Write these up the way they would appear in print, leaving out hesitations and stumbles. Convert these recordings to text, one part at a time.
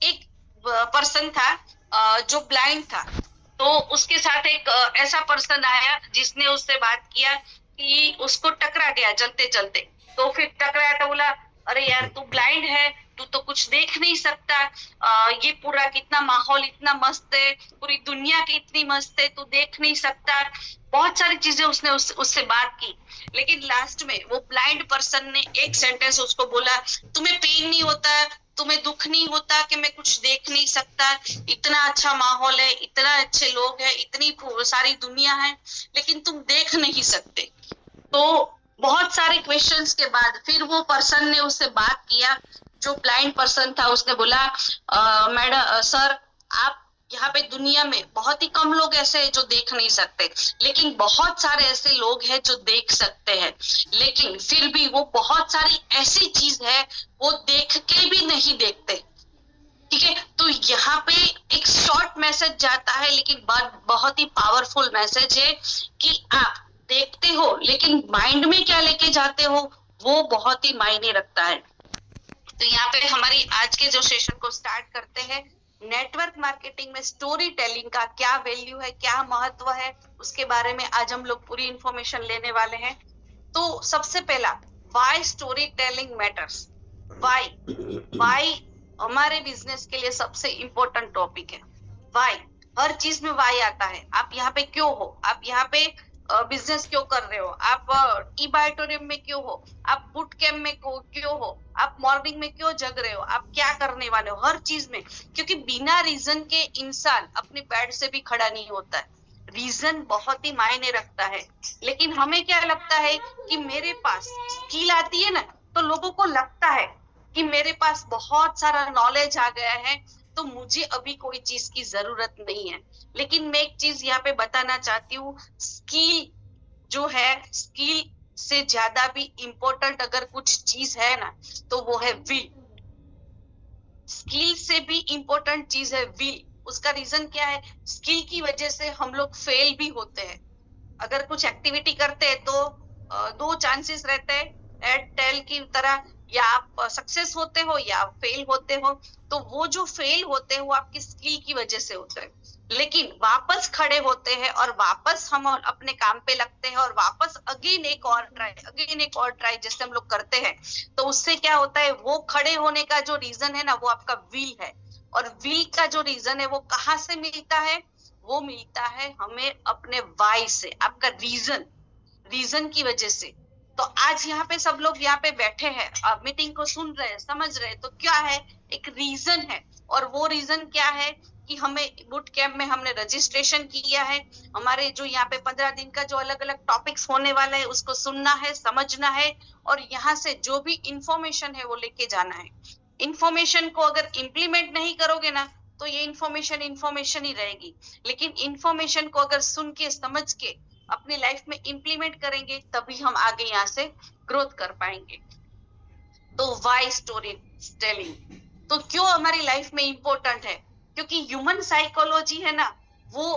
एक पर्सन था जो ब्लाइंड था। तो उसके साथ एक ऐसा पर्सन आया जिसने उससे बात किया कि उसको टकरा गया चलते चलते। तो फिर टकराया तो बोला, अरे यार तू ब्लाइंड है, तू तो कुछ देख नहीं सकता। ये पूरा कितना माहौल इतना मस्त है, पूरी दुनिया की इतनी मस्त है, तू देख नहीं सकता। बहुत सारी चीजें उसने उससे बात की। लेकिन लास्ट में वो ब्लाइंड पर्सन ने एक सेंटेंस उसको बोला, तुम्हें पेन नहीं होता, तुम्हें दुख नहीं होता कि मैं कुछ देख नहीं सकता? इतना अच्छा माहौल है, इतना अच्छे लोग हैं, इतनी सारी दुनिया है, लेकिन तुम देख नहीं सकते। तो बहुत सारे क्वेश्चंस के बाद फिर वो पर्सन ने उससे बात किया, जो ब्लाइंड पर्सन था। उसने बोला, मैडम सर, आप यहाँ पे दुनिया में बहुत ही कम लोग ऐसे हैं जो देख नहीं सकते, लेकिन बहुत सारे ऐसे लोग हैं जो देख सकते हैं। लेकिन फिर भी वो बहुत सारी ऐसी चीज है वो देख के भी नहीं देखते। ठीक है, तो यहाँ पे एक शॉर्ट मैसेज जाता है, लेकिन बहुत ही पावरफुल मैसेज है कि आप देखते हो लेकिन माइंड में क्या लेके जाते हो वो बहुत ही मायने रखता है। तो यहाँ पे हमारी आज के जो सेशन को स्टार्ट करते हैं, नेटवर्क मार्केटिंग में स्टोरी टेलिंग का क्या वैल्यू है, क्या महत्व है, उसके बारे में आज हम लोग पूरी इंफॉर्मेशन लेने वाले हैं। तो सबसे पहला, why story telling matters. Why हमारे बिजनेस के लिए सबसे इंपॉर्टेंट टॉपिक है। व्हाई, हर चीज में व्हाई आता है। आप यहाँ पे क्यों हो, आप यहाँ पे बिजनेस क्यों कर रहे हो, आप ई बायोटोरियम में क्यों हो, आप बूट कैम्प में क्यों हो, आप मॉर्निंग में क्यों जग रहे हो, आप क्या करने वाले हो, हर चीज में। क्योंकि बिना रीजन के इंसान अपने बेड से भी खड़ा नहीं होता है। रीजन बहुत ही मायने रखता है। लेकिन हमें क्या लगता है कि मेरे पास स्किल आती है ना, तो लोगों को लगता है कि मेरे पास बहुत सारा नॉलेज आ गया है, तो मुझे अभी कोई चीज की जरूरत नहीं है। लेकिन मैं एक चीज यहाँ पे बताना चाहती हूँ, स्किल जो है, स्किल से ज्यादा भी इम्पोर्टेंट अगर कुछ चीज है ना, तो वो है विल। स्किल से भी इम्पोर्टेंट चीज है विल। उसका रीजन क्या है, स्किल की वजह से हम लोग फेल भी होते हैं। अगर कुछ एक्टिविटी करते हैं तो दो चांसेस रहते हैं, एट टेल की तरह, या आप सक्सेस होते हो या फेल होते हो। तो वो जो फेल होते हैं वो आपकी स्किल की वजह से होते हैं। लेकिन वापस खड़े होते हैं और वापस हम अपने काम पे लगते हैं और वापस अगेन एक और ट्राई, अगेन एक और ट्राई जैसे हम लोग करते हैं, तो उससे क्या होता है, वो खड़े होने का जो रीजन है ना, वो आपका विल है। और विल का जो रीजन है वो कहाँ से मिलता है, वो मिलता है हमें अपने वाई से, आपका रीजन, रीजन की वजह से। तो आज यहाँ पे सब लोग यहाँ पे बैठे हैं, मीटिंग को सुन रहे हैं, समझ रहे हैं, तो क्या है, एक रीजन है। और वो रीजन क्या है कि हमें बूट कैंप में हमने रजिस्ट्रेशन किया है। हमारे जो यहाँ पे 15 दिन का जो अलग अलग टॉपिक्स होने वाला है उसको सुनना है, समझना है, और यहाँ से जो भी इंफॉर्मेशन है वो लेके जाना है। इंफॉर्मेशन को अगर इम्प्लीमेंट नहीं करोगे ना, तो ये इंफॉर्मेशन इंफॉर्मेशन ही रहेगी। लेकिन इंफॉर्मेशन को अगर सुन के समझ के अपनी लाइफ में इम्प्लीमेंट करेंगे, तभी हम आगे यहाँ से ग्रोथ कर पाएंगे। तो व्हाई स्टोरी टेलिंग, तो क्यों हमारी लाइफ में इंपॉर्टेंट है, क्योंकि ह्यूमन साइकोलॉजी है ना, वो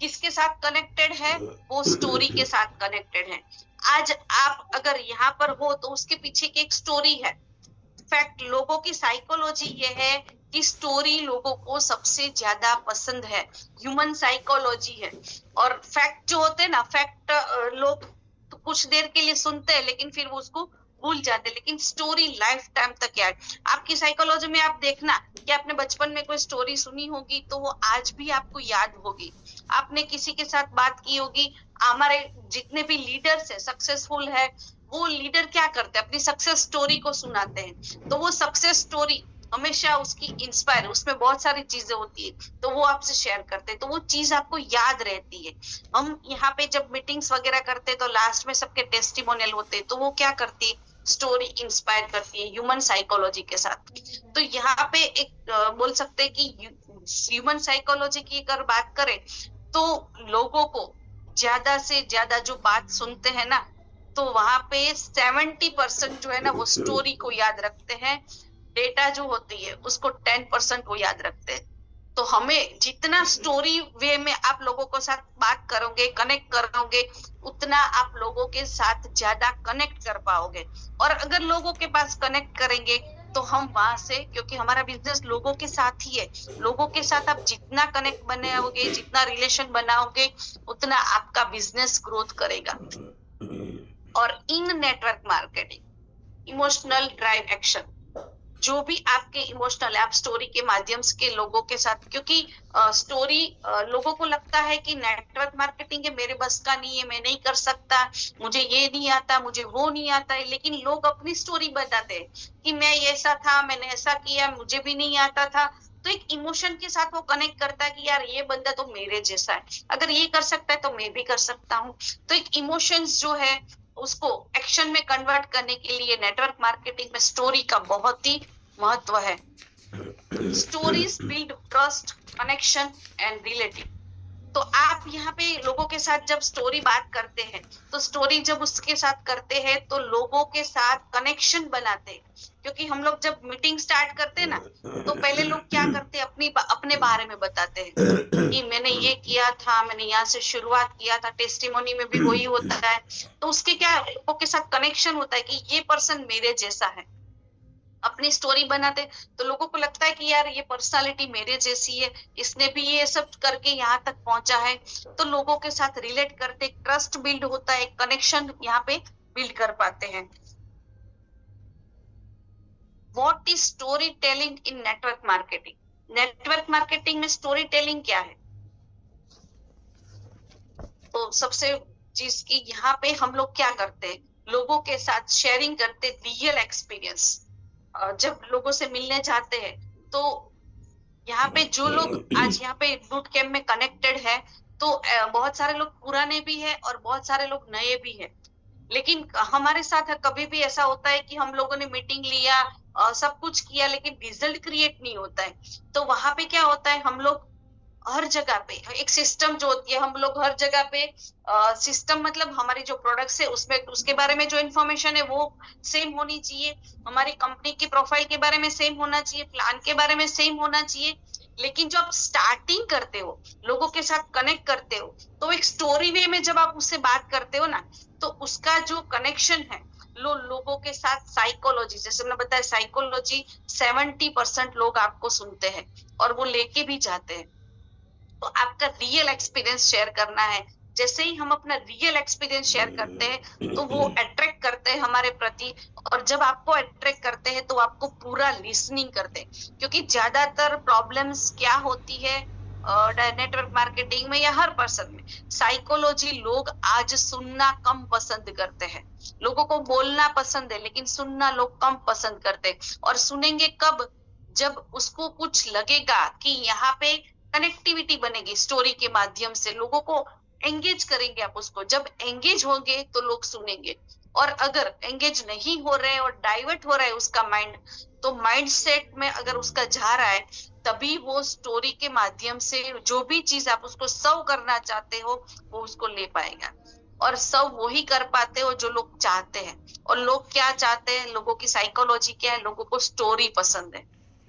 किसके साथ कनेक्टेड है, वो स्टोरी के साथ कनेक्टेड है। आज आप अगर यहाँ पर हो तो उसके पीछे की एक स्टोरी है। फैक्ट, लोगों की साइकोलॉजी ये है कि स्टोरी लोगों को सबसे ज्यादा पसंद है, ह्यूमन साइकोलॉजी है। और फैक्ट जो होते हैं ना, फैक्ट लोग तो कुछ देर के लिए सुनते हैं लेकिन फिर वो उसको भूल जाते हैं, लेकिन स्टोरी लाइफ टाइम तक याद। आपकी साइकोलॉजी में आप देखना कि आपने बचपन में कोई स्टोरी सुनी होगी तो वो आज भी आपको याद होगी। आपने किसी के साथ बात की होगी, हमारे जितने भी लीडर्स है, सक्सेसफुल है, वो लीडर क्या करते हैं, अपनी सक्सेस स्टोरी को सुनाते हैं। तो वो सक्सेस स्टोरी हमेशा उसकी इंस्पायर, उसमें बहुत सारी चीजें होती है, तो वो आपसे शेयर करते हैं, तो वो चीज आपको याद रहती है। हम यहाँ पे जब मीटिंग्स वगैरह करते हैं तो लास्ट में सबके टेस्टिमोनियल होते हैं, तो वो क्या करती है, स्टोरी इंस्पायर करती है ह्यूमन साइकोलॉजी के साथ। तो यहाँ पे एक बोल सकते हैं कि ह्यूमन साइकोलॉजी की अगर बात करें तो लोगों को ज्यादा से ज्यादा जो बात सुनते हैं ना, तो वहां पे 70% जो है ना वो स्टोरी को याद रखते हैं। डेटा जो होती है उसको 10% वो याद रखते हैं। तो हमें जितना स्टोरी वे में आप लोगों के साथ बात करोगे, कनेक्ट करोगे, उतना आप लोगों के साथ ज्यादा कनेक्ट कर पाओगे। और अगर लोगों के पास कनेक्ट करेंगे तो हम वहां से, क्योंकि हमारा बिजनेस लोगों के साथ ही है, लोगों के साथ आप जितना कनेक्ट बनाओगे, जितना रिलेशन बनाओगे, उतना आपका बिजनेस ग्रोथ करेगा। और in network marketing emotional drive action, जो भी आपके इमोशनल है, आप स्टोरी के माध्यम से लोगों के साथ, क्योंकि स्टोरी लोगों को लगता है कि नेटवर्क मार्केटिंग है, मेरे बस का नहीं है, मैं नहीं कर सकता, मुझे ये नहीं आता, मुझे वो नहीं आता है, लेकिन लोग अपनी स्टोरी बताते हैं कि मैं ऐसा था, मैंने ऐसा किया, मुझे भी नहीं आता था। तो एक इमोशन के साथ वो कनेक्ट करता है कि यार ये बंदा तो मेरे जैसा है, अगर ये कर सकता है तो मैं भी कर सकता हूँ। तो एक इमोशंस जो है उसको एक्शन में कन्वर्ट करने के लिए नेटवर्क मार्केटिंग में स्टोरी का बहुत ही महत्व है। Stories build trust, connection and relative. तो आप यहाँ पे लोगों के साथ जब स्टोरी बात करते हैं, तो स्टोरी जब उसके साथ करते हैं तो लोगों के साथ कनेक्शन बनाते हैं। क्योंकि हम लोग जब मीटिंग स्टार्ट करते हैं ना, तो पहले लोग क्या करते हैं, अपने बारे में बताते हैं कि मैंने ये किया था, मैंने यहाँ से शुरुआत किया था। टेस्टिमोनी में भी वही होता है। तो उसके क्या, लोगों के साथ कनेक्शन होता है कि ये पर्सन मेरे जैसा है। अपनी स्टोरी बनाते तो लोगों को लगता है कि यार ये पर्सनालिटी मेरे जैसी है, इसने भी ये सब करके यहाँ तक पहुंचा है। तो लोगों के साथ रिलेट करते, ट्रस्ट बिल्ड होता है, कनेक्शन यहाँ पे बिल्ड कर पाते हैं। What is story telling in network marketing? Network marketing में स्टोरी टेलिंग क्या है? तो सबसे चीज की यहाँ पे हम लोग क्या करते हैं, लोगों के साथ शेयरिंग करते, रियल एक्सपीरियंस। जब लोगों से मिलने जाते हैं तो यहाँ पे जो लोग आज यहाँ पे बूट कैंप में कनेक्टेड है, तो बहुत सारे लोग पुराने भी है और बहुत सारे लोग नए भी है। लेकिन हमारे साथ कभी भी ऐसा होता है कि हम लोगों ने मीटिंग लिया, सब कुछ किया, लेकिन रिजल्ट क्रिएट नहीं होता है। तो वहां पे क्या होता है, हम लोग हर जगह पे एक सिस्टम जो होती है, हम लोग हर जगह पे सिस्टम मतलब हमारी जो प्रोडक्ट्स है उसमें उसके बारे में जो इन्फॉर्मेशन है वो सेम होनी चाहिए, हमारी कंपनी की प्रोफाइल के बारे में सेम होना चाहिए, प्लान के बारे में सेम होना चाहिए। लेकिन जब आप स्टार्टिंग करते हो, लोगों के साथ कनेक्ट करते हो, तो एक स्टोरी वे में जब आप उससे बात करते हो ना, तो उसका जो कनेक्शन है लोगों के साथ, साइकोलॉजी, जैसे मैंने बताया, साइकोलॉजी 70% लोग आपको सुनते हैं और वो लेके भी जाते हैं। तो आपका रियल एक्सपीरियंस शेयर करना है। जैसे ही हम अपना रियल एक्सपीरियंस शेयर करते हैं तो वो अट्रैक्ट करते हैं हमारे प्रति, और जब आपको अट्रैक्ट करते हैं तो आपको पूरा लिसनिंग करते हैं। क्योंकि ज्यादातर प्रॉब्लम्स क्या होती है नेटवर्क मार्केटिंग में या हर पर्सन में, साइकोलॉजी, लोग आज सुनना कम पसंद करते हैं। लोगों को बोलना पसंद है लेकिन सुनना लोग कम पसंद करते हैं। और सुनेंगे कब, जब उसको कुछ लगेगा कि यहाँ पे कनेक्टिविटी बनेगी, स्टोरी के माध्यम से लोगों को एंगेज करेंगे आप उसको। जब एंगेज होंगे तो लोग सुनेंगे, और अगर एंगेज नहीं हो रहे और डाइवर्ट हो रहा है उसका माइंड, तो माइंड सेट में अगर उसका जा रहा है, तभी वो स्टोरी के माध्यम से जो भी चीज आप उसको सर्व करना चाहते हो वो उसको ले पाएगा। और सर्व वही कर पाते हो जो लोग चाहते हैं। और लोग क्या चाहते हैं, लोगों की साइकोलॉजी क्या है, लोगों को स्टोरी पसंद है।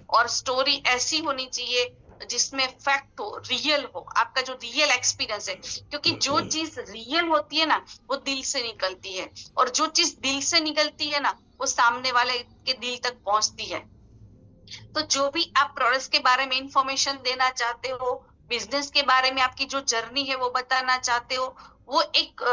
और स्टोरी ऐसी होनी चाहिए जिसमें फैक्ट हो, रियल हो, आपका जो रियल एक्सपीरियंस है। क्योंकि जो चीज रियल होती है ना, वो दिल से निकलती है, और जो चीज दिल से निकलती है ना, वो सामने वाले के दिल तक पहुंचती है। तो जो भी आप प्रोडक्ट्स के बारे में इंफॉर्मेशन देना चाहते हो, बिजनेस के बारे में आपकी जो जर्नी है वो बताना चाहते हो, वो एक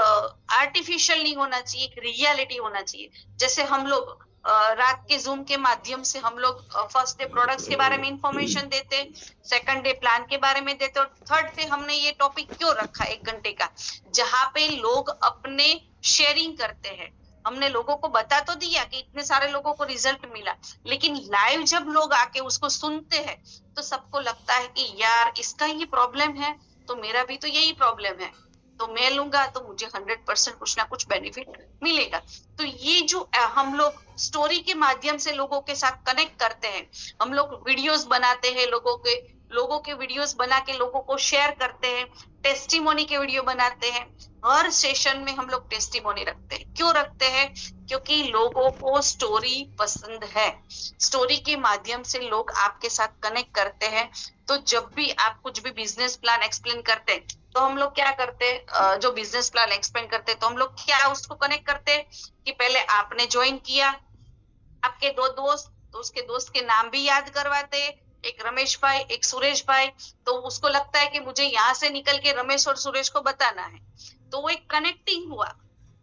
आर्टिफिशियल नहीं होना चाहिए, एक रियलिटी होना चाहिए। जैसे हम लोग रात के जूम के माध्यम से हम लोग फर्स्ट डे प्रोडक्ट्स के बारे में इंफॉर्मेशन देते, सेकंड डे प्लान के बारे में देते, और थर्ड डे हमने ये टॉपिक क्यों रखा 1 घंटे का, जहां पे लोग अपने शेयरिंग करते हैं। हमने लोगों को बता तो दिया कि इतने सारे लोगों को रिजल्ट मिला, लेकिन लाइव जब लोग आके उसको सुनते हैं तो सबको लगता है कि यार इसका ये प्रॉब्लम है, तो मेरा भी तो यही प्रॉब्लम है, तो मैं लूंगा तो मुझे 100% कुछ ना कुछ बेनिफिट मिलेगा। तो ये जो हम लोग स्टोरी के माध्यम से लोगों के साथ कनेक्ट करते हैं, हम लोग वीडियोस बनाते हैं, लोगों के वीडियोस बना के लोगों को शेयर करते हैं, टेस्टिमोनी के वीडियो बनाते हैं। हर सेशन में हम लोग टेस्टिमोनी रखते हैं। क्यों रखते हैं? क्योंकि लोगों को स्टोरी पसंद है। स्टोरी के माध्यम से लोग आपके साथ कनेक्ट करते हैं। तो जब भी आप कुछ भी बिजनेस प्लान एक्सप्लेन करते हैं, तो हम लोग क्या करते हैं, जो बिजनेस प्लान एक्सप्लेन करते हैं, तो हम लोग क्या उसको कनेक्ट करते हैं कि पहले आपने ज्वाइन किया, आपके 2 दोस्त, तो उसके दोस्त के नाम भी याद करवाते, एक रमेश भाई, एक सुरेश भाई, तो उसको लगता है कि मुझे यहाँ से निकल के रमेश और सुरेश को बताना है। तो वो एक कनेक्टिंग हुआ।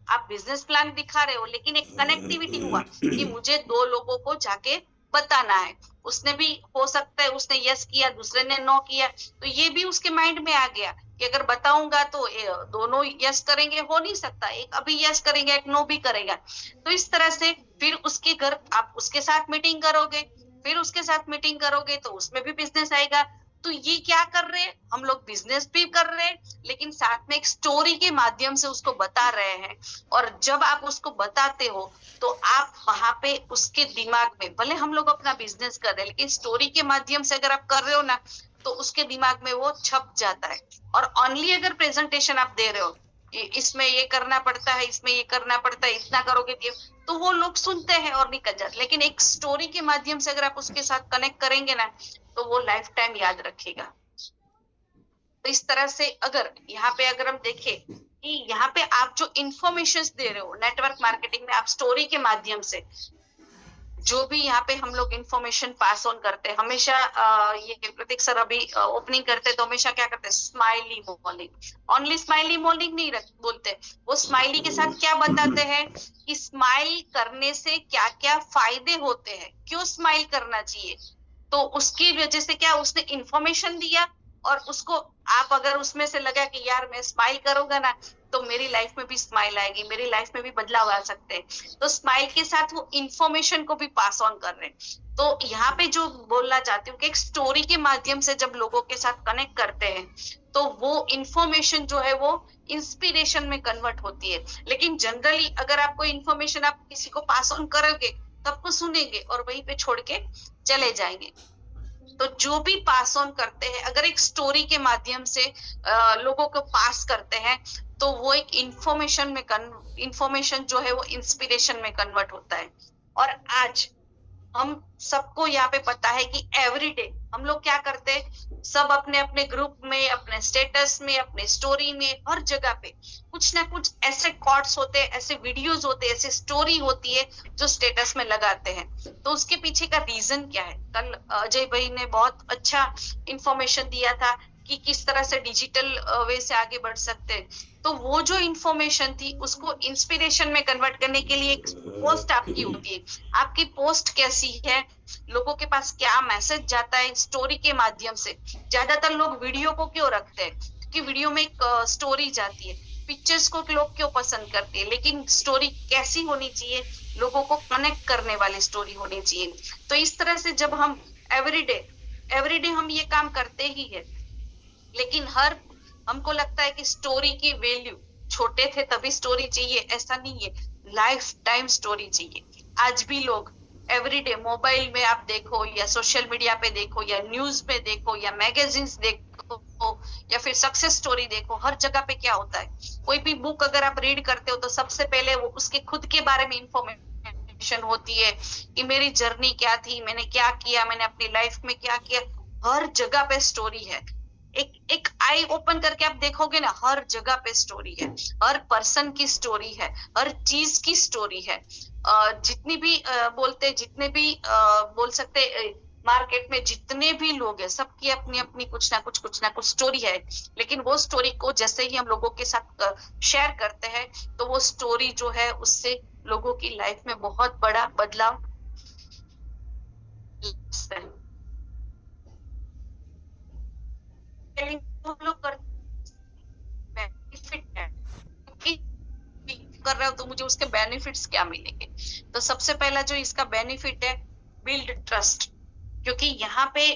आप बिजनेस प्लान दिखा रहे हो, लेकिन एक कनेक्टिविटी हुआ कि मुझे 2 लोगों को जाके बताना है। उसने भी हो सकता है उसने यस किया, दूसरे ने नो किया, तो ये भी उसके माइंड में आ गया कि अगर बताऊंगा तो दोनों यस करेंगे, हो नहीं सकता, एक अभी यस करेंगे, एक नो भी करेगा। तो इस तरह से फिर उसके घर आप उसके साथ मीटिंग करोगे, फिर उसके साथ मीटिंग करोगे तो उसमें भी बिजनेस आएगा। तो ये क्या कर रहे हैं हम लोग, बिजनेस भी कर रहे हैं, लेकिन साथ में एक स्टोरी के माध्यम से उसको बता रहे हैं। और जब आप उसको बताते हो तो आप वहां पे उसके दिमाग में, भले हम लोग अपना बिजनेस कर रहे हैं, लेकिन स्टोरी के माध्यम से अगर आप कर रहे हो ना, तो उसके दिमाग में वो छप जाता है। और ओनली अगर प्रेजेंटेशन आप दे रहे हो, इसमें ये करना पड़ता है, इसमें ये करना पड़ता है, इतना करोगे तो वो लोग सुनते हैं और निकल जाते। लेकिन एक स्टोरी के माध्यम से अगर आप उसके साथ कनेक्ट करेंगे ना, तो वो लाइफ टाइम याद रखेगा। तो इस तरह से अगर यहाँ पे अगर हम देखें कि यहाँ पे आप जो इंफॉर्मेशन दे रहे हो नेटवर्क मार्केटिंग में, आप स्टोरी के माध्यम से जो भी यहाँ पे हम लोग इंफॉर्मेशन पास ऑन करते हैं, हमेशा ये प्रतीक सर अभी ओपनिंग करते तो हमेशा क्या करते हैं, smiley morning. Only smiley morning नहीं बोलते, वो स्माइली के साथ क्या बताते हैं कि स्माइल करने से क्या क्या फायदे होते हैं, क्यों स्माइल करना चाहिए। तो उसकी वजह से क्या उसने इंफॉर्मेशन दिया, और उसको आप अगर उसमें से लगा कि यार मैं स्माइल करूंगा ना तो मेरी लाइफ में भी स्माइल आएगी, मेरी लाइफ में भी बदलाव आ सकते हैं। तो स्माइल के साथ वो इंफॉर्मेशन को भी पास ऑन कर रहे हैं। तो यहाँ पे जो बोलना चाहती हूँ कि एक स्टोरी के माध्यम से जब लोगों के साथ कनेक्ट करते हैं तो वो इंफॉर्मेशन जो है वो इंस्पिरेशन में कन्वर्ट होती है। लेकिन जनरली अगर आपको इंफॉर्मेशन आप किसी को पास ऑन करोगे तो आपको सुनेंगे और वहीं पे छोड़ के चले जाएंगे। तो जो भी पास ऑन करते हैं, अगर एक स्टोरी के माध्यम से लोगों को पास करते हैं, तो वो एक इंफॉर्मेशन जो है वो इंस्पिरेशन में कन्वर्ट होता है। और आज हम सबको यहाँ पे पता है कि एवरीडे हम लोग क्या करते हैं, सब अपने अपने ग्रुप में, अपने स्टेटस में, अपने स्टोरी में, हर जगह पे कुछ ना कुछ ऐसे कॉट्स होते हैं, ऐसे वीडियोस होते हैं, ऐसे स्टोरी होती है जो स्टेटस में लगाते हैं। तो उसके पीछे का रीजन क्या है, कल अजय भाई ने बहुत अच्छा इंफॉर्मेशन दिया था कि किस तरह से डिजिटल वे से आगे बढ़ सकते हैं। तो वो जो इंफॉर्मेशन थी उसको इंस्पिरेशन में कन्वर्ट करने के लिए एक पोस्ट आपकी होती है। आपकी पोस्ट कैसी है, लोगों के पास क्या मैसेज जाता है स्टोरी के माध्यम से। ज्यादातर लोग वीडियो को क्यों रखते हैं, क्योंकि वीडियो में एक स्टोरी जाती है। पिक्चर्स को लोग क्यों पसंद करते हैं, लेकिन स्टोरी कैसी होनी चाहिए, लोगों को कनेक्ट करने वाली स्टोरी होनी चाहिए। तो इस तरह से जब हम एवरीडे हम ये काम करते ही है, लेकिन हमको लगता है कि स्टोरी की वैल्यू, छोटे थे तभी स्टोरी चाहिए ऐसा नहीं है, लाइफ टाइम स्टोरी चाहिए। आज भी लोग एवरीडे मोबाइल में आप देखो या सोशल मीडिया पे देखो या न्यूज में देखो या मैगजीन्स देखो या फिर सक्सेस स्टोरी देखो, हर जगह पे क्या होता है, कोई भी बुक अगर आप रीड करते हो तो सबसे पहले वो उसके खुद के बारे में इंफॉर्मेशन होती है कि मेरी जर्नी क्या थी, मैंने क्या किया, मैंने अपनी लाइफ में क्या किया। हर जगह पे स्टोरी है। एक आई ओपन करके आप देखोगे ना, हर जगह पे स्टोरी है, हर पर्सन की स्टोरी है, हर चीज की स्टोरी है। जितनी भी जितने भी बोल सकते मार्केट में जितने भी लोग हैं, सबकी अपनी अपनी कुछ ना कुछ स्टोरी है। लेकिन वो स्टोरी को जैसे ही हम लोगों के साथ शेयर करते हैं तो वो स्टोरी जो है उससे लोगों की लाइफ में बहुत बड़ा बदलाव कर रहे हो तो मुझे उसके बेनिफिट्स क्या मिलेंगे। तो सबसे पहला जो इसका बेनिफिट है, बिल्ड ट्रस्ट। क्योंकि यहाँ पे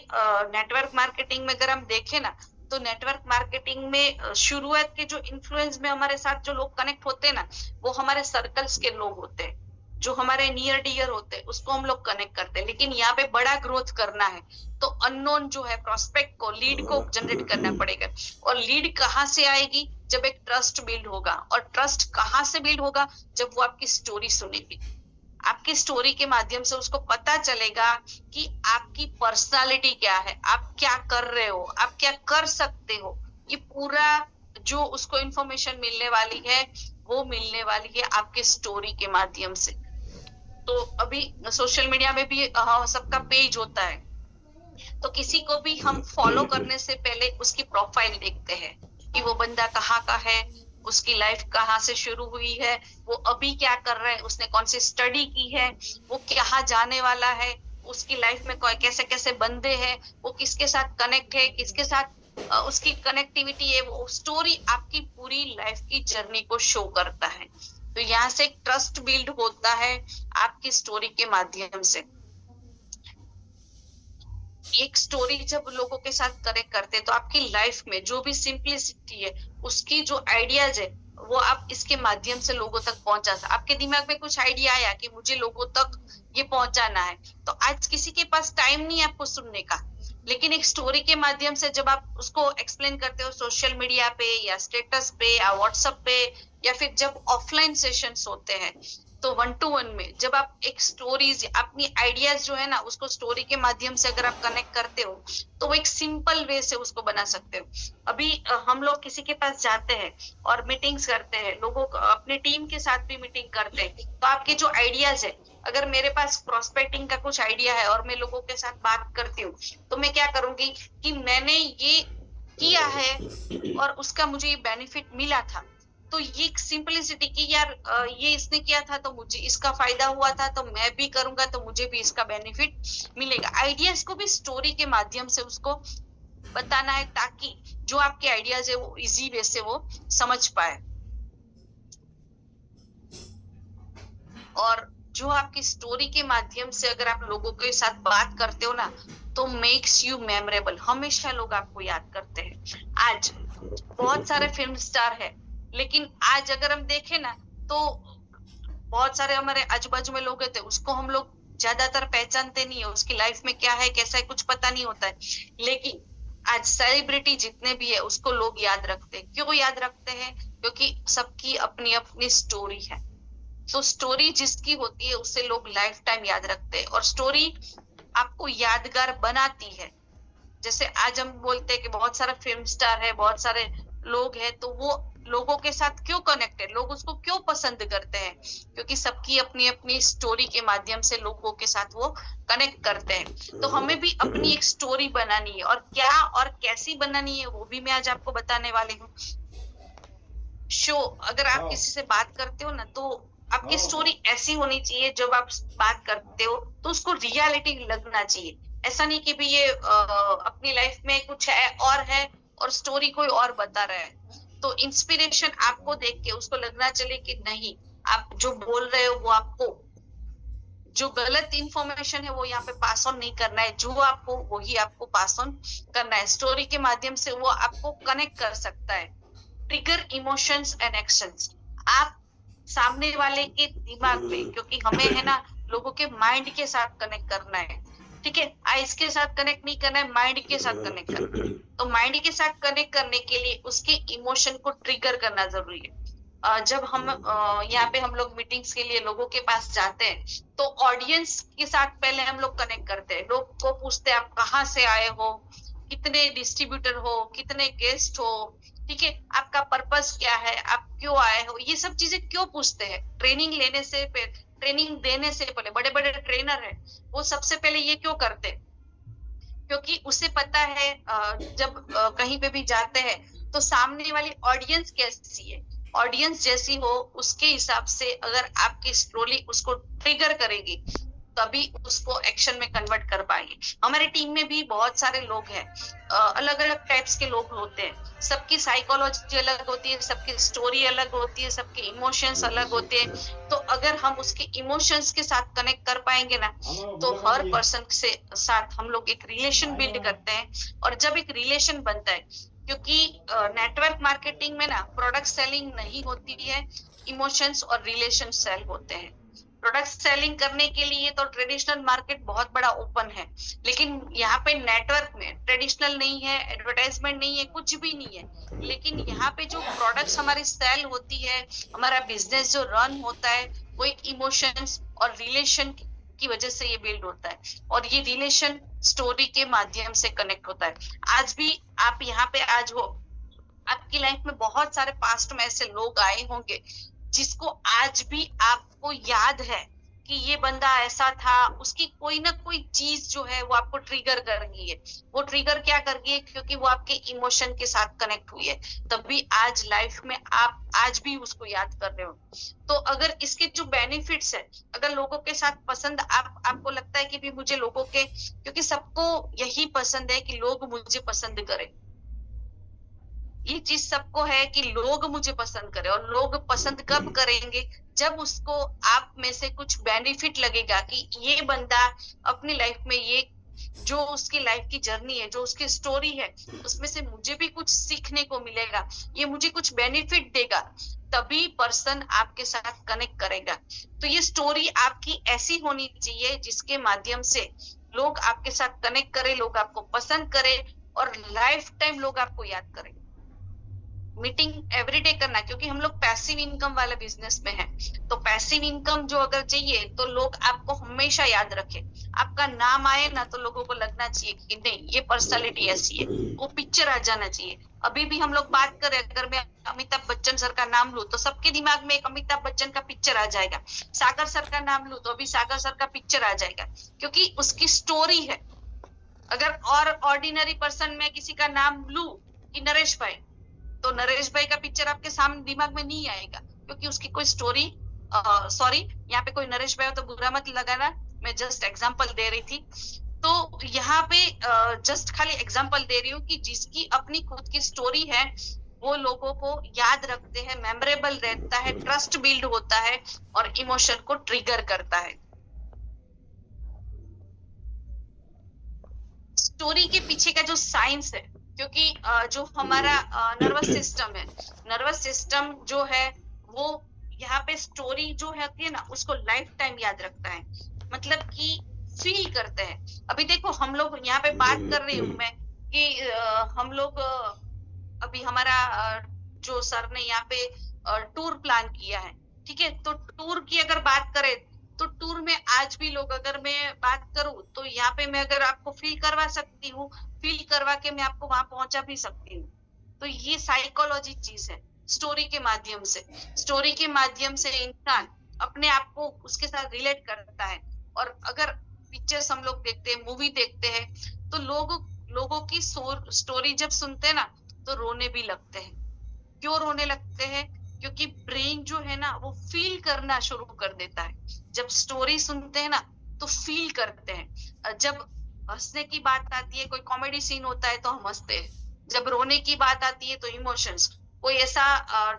नेटवर्क मार्केटिंग में अगर हम देखें ना, तो नेटवर्क मार्केटिंग में शुरुआत के जो इन्फ्लुएंस में हमारे साथ जो लोग कनेक्ट होते हैं ना, वो हमारे सर्कल्स के लोग होते हैं, जो हमारे नियर डियर होते हैं, उसको हम लोग कनेक्ट करते हैं। लेकिन यहाँ पे बड़ा ग्रोथ करना है तो अननोन जो है प्रोस्पेक्ट को, लीड को जनरेट करना पड़ेगा। और लीड कहाँ से आएगी, जब एक ट्रस्ट बिल्ड होगा। और ट्रस्ट कहाँ से बिल्ड होगा, जब वो आपकी स्टोरी सुनेगी। आपकी स्टोरी के माध्यम से उसको पता चलेगा कि आपकी पर्सनालिटी क्या है, आप क्या कर रहे हो, आप क्या कर सकते हो। ये पूरा जो उसको इंफॉर्मेशन मिलने वाली है वो मिलने वाली है आपके स्टोरी के माध्यम से। तो अभी सोशल मीडिया में भी सबका पेज होता है, तो किसी को भी हम फॉलो करने से पहले उसकी प्रोफाइल देखते हैं कि वो बंदा कहाँ का है, उसकी लाइफ कहाँ से शुरू हुई है, वो अभी क्या कर रहा है, उसने कौन सी स्टडी की है, वो कहाँ जाने वाला है, उसकी लाइफ में कैसे कैसे बंदे हैं, वो किसके साथ कनेक्ट है, किसके साथ उसकी कनेक्टिविटी है, वो स्टोरी आपकी पूरी लाइफ की जर्नी को शो करता है। तो यहाँ से एक ट्रस्ट बिल्ड होता है आपकी स्टोरी के माध्यम से। एक स्टोरी जब लोगों के साथ कनेक्ट करते हैं तो आपकी लाइफ में जो भी सिंपलिसिटी है, उसकी जो आइडियाज है, वो आप इसके माध्यम से लोगों तक पहुंचा सकते। आपके दिमाग में कुछ आइडिया आया कि मुझे लोगों तक ये पहुंचाना है, तो आज किसी के पास टाइम नहीं है आपको सुनने का, लेकिन एक स्टोरी के माध्यम से जब आप उसको एक्सप्लेन करते हो सोशल मीडिया पे या स्टेटस पे या व्हाट्सएप पे, या फिर जब ऑफलाइन सेशंस होते हैं, तो 1-to-1 में जब आप एक स्टोरीज अपनी आइडियाज जो है ना, उसको स्टोरी के माध्यम से अगर आप कनेक्ट करते हो, तो वो एक सिंपल वे से उसको बना सकते हो। अभी हम लोग किसी के पास जाते हैं और मीटिंग्स करते हैं, लोगों को अपनी टीम के साथ भी मीटिंग करते हैं, तो आपके जो आइडियाज है, अगर मेरे पास प्रोस्पेक्टिंग का कुछ आइडिया है और मैं लोगों के साथ बात करती हूँ, तो मैं क्या करूंगी कि मैंने ये किया है और उसका मुझे ये बेनिफिट मिला था, तो ये एक सिंपलिसिटी की यार ये इसने किया था तो मुझे इसका फायदा हुआ था, तो मैं भी करूंगा तो मुझे भी इसका बेनिफिट मिलेगा। आइडियाज को भी स्टोरी के माध्यम से उसको बताना है, ताकि जो आपके आइडियाज है वो इजी वे से वो समझ पाए। और जो आपकी स्टोरी के माध्यम से अगर आप लोगों के साथ बात करते हो ना, तो मेक्स यू मेमोरेबल, हमेशा लोग आपको याद करते हैं। आज बहुत सारे फिल्म स्टार है, लेकिन आज अगर हम देखें ना, तो बहुत सारे हमारे आजू बाजू में लोग होते हैं, उसको हम लोग ज्यादातर पहचानते नहीं है, उसकी लाइफ में क्या है कैसा है कुछ पता नहीं होता है, लेकिन आज सेलिब्रिटी जितने भी है उसको लोग याद रखते हैं। क्यों याद रखते हैं? क्योंकि सबकी अपनी अपनी स्टोरी है, तो स्टोरी जिसकी होती है उसे लोग लाइफ टाइम याद रखते हैं, और स्टोरी आपको यादगार बनाती है। जैसे आज हम बोलते हैं कि बहुत सारा फिल्म स्टार है, बहुत सारे लोग हैं, तो वो लोगों के साथ क्यों कनेक्टेड, लोग उसको क्यों पसंद करते हैं? क्योंकि सबकी अपनी अपनी स्टोरी के माध्यम से लोगों के साथ वो कनेक्ट करते हैं। तो हमें भी अपनी एक स्टोरी बनानी है, और क्या और कैसी बनानी है वो भी मैं आज आपको बताने वाली हूँ। शो, अगर आप किसी से बात करते हो ना, तो आपकी स्टोरी ऐसी होनी चाहिए, जब आप बात करते हो तो उसको रियलिटी लगना चाहिए। ऐसा नहीं कि भी ये अपनी लाइफ में कुछ है और स्टोरी कोई और बता रहा है। तो इंस्पिरेशन आपको देख के उसको लगना चले कि नहीं, आप जो बोल रहे हो वो आपको, जो गलत इंफॉर्मेशन है वो यहाँ पे पास ऑन नहीं करना है, जो आपको वही आपको पास ऑन करना है। स्टोरी के माध्यम से वो आपको कनेक्ट कर सकता है। ट्रिगर इमोशंस एंड एक्शंस, आप सामने वाले के दिमाग में, क्योंकि हमें है ना लोगों के माइंड के साथ कनेक्ट करना है, ठीक है, आइज के साथ कनेक्ट नहीं करना है, माइंड के साथ कनेक्ट करना है। तो माइंड के साथ कनेक्ट करने के लिए उसके इमोशन को ट्रिगर करना जरूरी है। जब हम यहाँ पे हम लोग मीटिंग्स के लिए लोगों के पास जाते हैं, तो ऑडियंस के साथ पहले हम लोग कनेक्ट करते हैं। लोग को पूछते हैं आप कहाँ से आए हो, कितने डिस्ट्रीब्यूटर हो, कितने गेस्ट हो, ठीक है, आपका पर्पस क्या है, आप क्यों आए हो, ये सब चीजें क्यों पूछते हैं। ट्रेनिंग लेने से, ट्रेनिंग देने से पहले बड़े बड़े ट्रेनर है, वो सबसे पहले ये क्यों करते हैं? क्योंकि उसे पता है जब कहीं पे भी जाते हैं तो सामने वाली ऑडियंस कैसी है, ऑडियंस जैसी हो उसके हिसाब से अगर आपकी स्टोरी उसको ट्रिगर करेगी, तभी उसको एक्शन में कन्वर्ट कर पाएंगे। हमारी टीम में भी बहुत सारे लोग हैं, अलग अलग टाइप्स के लोग होते हैं, सबकी साइकोलॉजी अलग होती है, सबकी स्टोरी अलग होती है, सबके इमोशंस अलग होते हैं। तो अगर हम उसके इमोशंस के साथ कनेक्ट कर पाएंगे ना, तो हर पर्सन से साथ हम लोग एक रिलेशन बिल्ड करते हैं। और जब एक रिलेशन बनता है, क्योंकि नेटवर्क मार्केटिंग में ना प्रोडक्ट सेलिंग नहीं होती है, इमोशंस और रिलेशन सेल होते हैं। प्रोडक्ट सेलिंग करने के लिए तो ट्रेडिशनल मार्केट बहुत बड़ा ओपन है, लेकिन यहाँ पे नेटवर्क में ट्रेडिशनल नहीं है, एडवर्टाइजमेंट नहीं है, कुछ भी नहीं है। लेकिन यहाँ पे जो प्रोडक्ट्स हमारी सेल होती है, हमारा बिजनेस जो रन होता है, वो एक इमोशंस और रिलेशन की वजह से ये बिल्ड होता है, और ये रिलेशन स्टोरी के माध्यम से कनेक्ट होता है। आज भी आप यहाँ पे आज हो, आपकी लाइफ में बहुत सारे पास्ट में ऐसे लोग आए होंगे जिसको आज भी आपको याद है कि ये बंदा ऐसा था, उसकी कोई ना कोई चीज जो है वो आपको ट्रिगर कर रही है। वो ट्रिगर क्या कर रही है? क्योंकि वो आपके इमोशन के साथ कनेक्ट हुई है, तभी आज लाइफ में आप आज भी उसको याद कर रहे हो। तो अगर इसके जो बेनिफिट्स है, अगर लोगों के साथ पसंद आपको लगता है कि भी मुझे लोगों के, क्योंकि सबको यही पसंद है कि लोग मुझे पसंद करें, ये चीज सबको है कि लोग मुझे पसंद करें। और लोग पसंद कब करेंगे? जब उसको आप में से कुछ बेनिफिट लगेगा कि ये बंदा अपनी लाइफ में ये जो उसकी लाइफ की जर्नी है, जो उसकी स्टोरी है, उसमें से मुझे भी कुछ सीखने को मिलेगा, ये मुझे कुछ बेनिफिट देगा, तभी पर्सन आपके साथ कनेक्ट करेगा। तो ये स्टोरी आपकी ऐसी होनी चाहिए जिसके माध्यम से लोग आपके साथ कनेक्ट करें, लोग आपको पसंद करें और लाइफ टाइम लोग आपको याद करें। मीटिंग एवरीडे करना, क्योंकि हम लोग पैसिव इनकम वाले बिजनेस में हैं, तो पैसिव इनकम जो अगर चाहिए तो लोग आपको हमेशा याद रखे, आपका नाम आए ना तो लोगों को लगना चाहिए कि नहीं ये पर्सनालिटी ऐसी है, वो पिक्चर आ जाना चाहिए। अभी भी हम लोग बात करें, अगर मैं अमिताभ बच्चन सर का नाम लूं तो सबके दिमाग में एक अमिताभ बच्चन का पिक्चर आ जाएगा। सागर सर का नाम लूं तो अभी सागर सर का पिक्चर आ जाएगा, क्योंकि उसकी स्टोरी है। अगर और ऑर्डिनरी पर्सन में किसी का नाम लूं कि नरेश भाई, तो नरेश भाई का पिक्चर आपके सामने दिमाग में नहीं आएगा, क्योंकि उसकी कोई स्टोरी, सॉरी यहाँ पे कोई नरेश भाई हो तो बुरा मत लगाना, मैं जस्ट एग्जांपल दे रही थी। तो यहाँ पे जस्ट खाली एग्जांपल दे रही हूँ कि जिसकी अपनी खुद की स्टोरी है वो लोगों को याद रखते हैं, मेमोरेबल रहता है, ट्रस्ट बिल्ड होता है और इमोशन को ट्रिगर करता है। स्टोरी के पीछे का जो साइंस है, क्योंकि जो हमारा नर्वस सिस्टम है, नर्वस सिस्टम जो है वो यहाँ पे स्टोरी जो है ना उसको लाइफ टाइम याद रखता है, मतलब कि फील करते हैं। अभी देखो हम लोग यहाँ पे बात कर रही हूँ मैं कि हम लोग अभी हमारा जो सर ने यहाँ पे टूर प्लान किया है, ठीक है, तो टूर की अगर बात करें तो टूर में आज भी लोग, अगर मैं बात करूं तो यहाँ पे मैं अगर आपको फील करवा सकती हूँ, फील करवा के मैं आपको वहां पहुंचा भी सकती हूँ। तो ये साइकोलॉजी चीज है। स्टोरी के माध्यम से, स्टोरी के माध्यम से इंसान अपने आप को उसके साथ रिलेट करता है। और अगर पिक्चर्स हम लोग देखते हैं, मूवी देखते हैं, तो लोगों की स्टोरी जब सुनते हैं ना तो रोने भी लगते हैं। क्यों रोने लगते हैं? क्योंकि ब्रेन जो है ना वो फील करना शुरू कर देता है। जब स्टोरी सुनते हैं ना तो फील करते हैं। जब हंसने की बात आती है, कोई कॉमेडी सीन होता है तो हम हंसते हैं। जब रोने की बात आती है तो इमोशंस, कोई ऐसा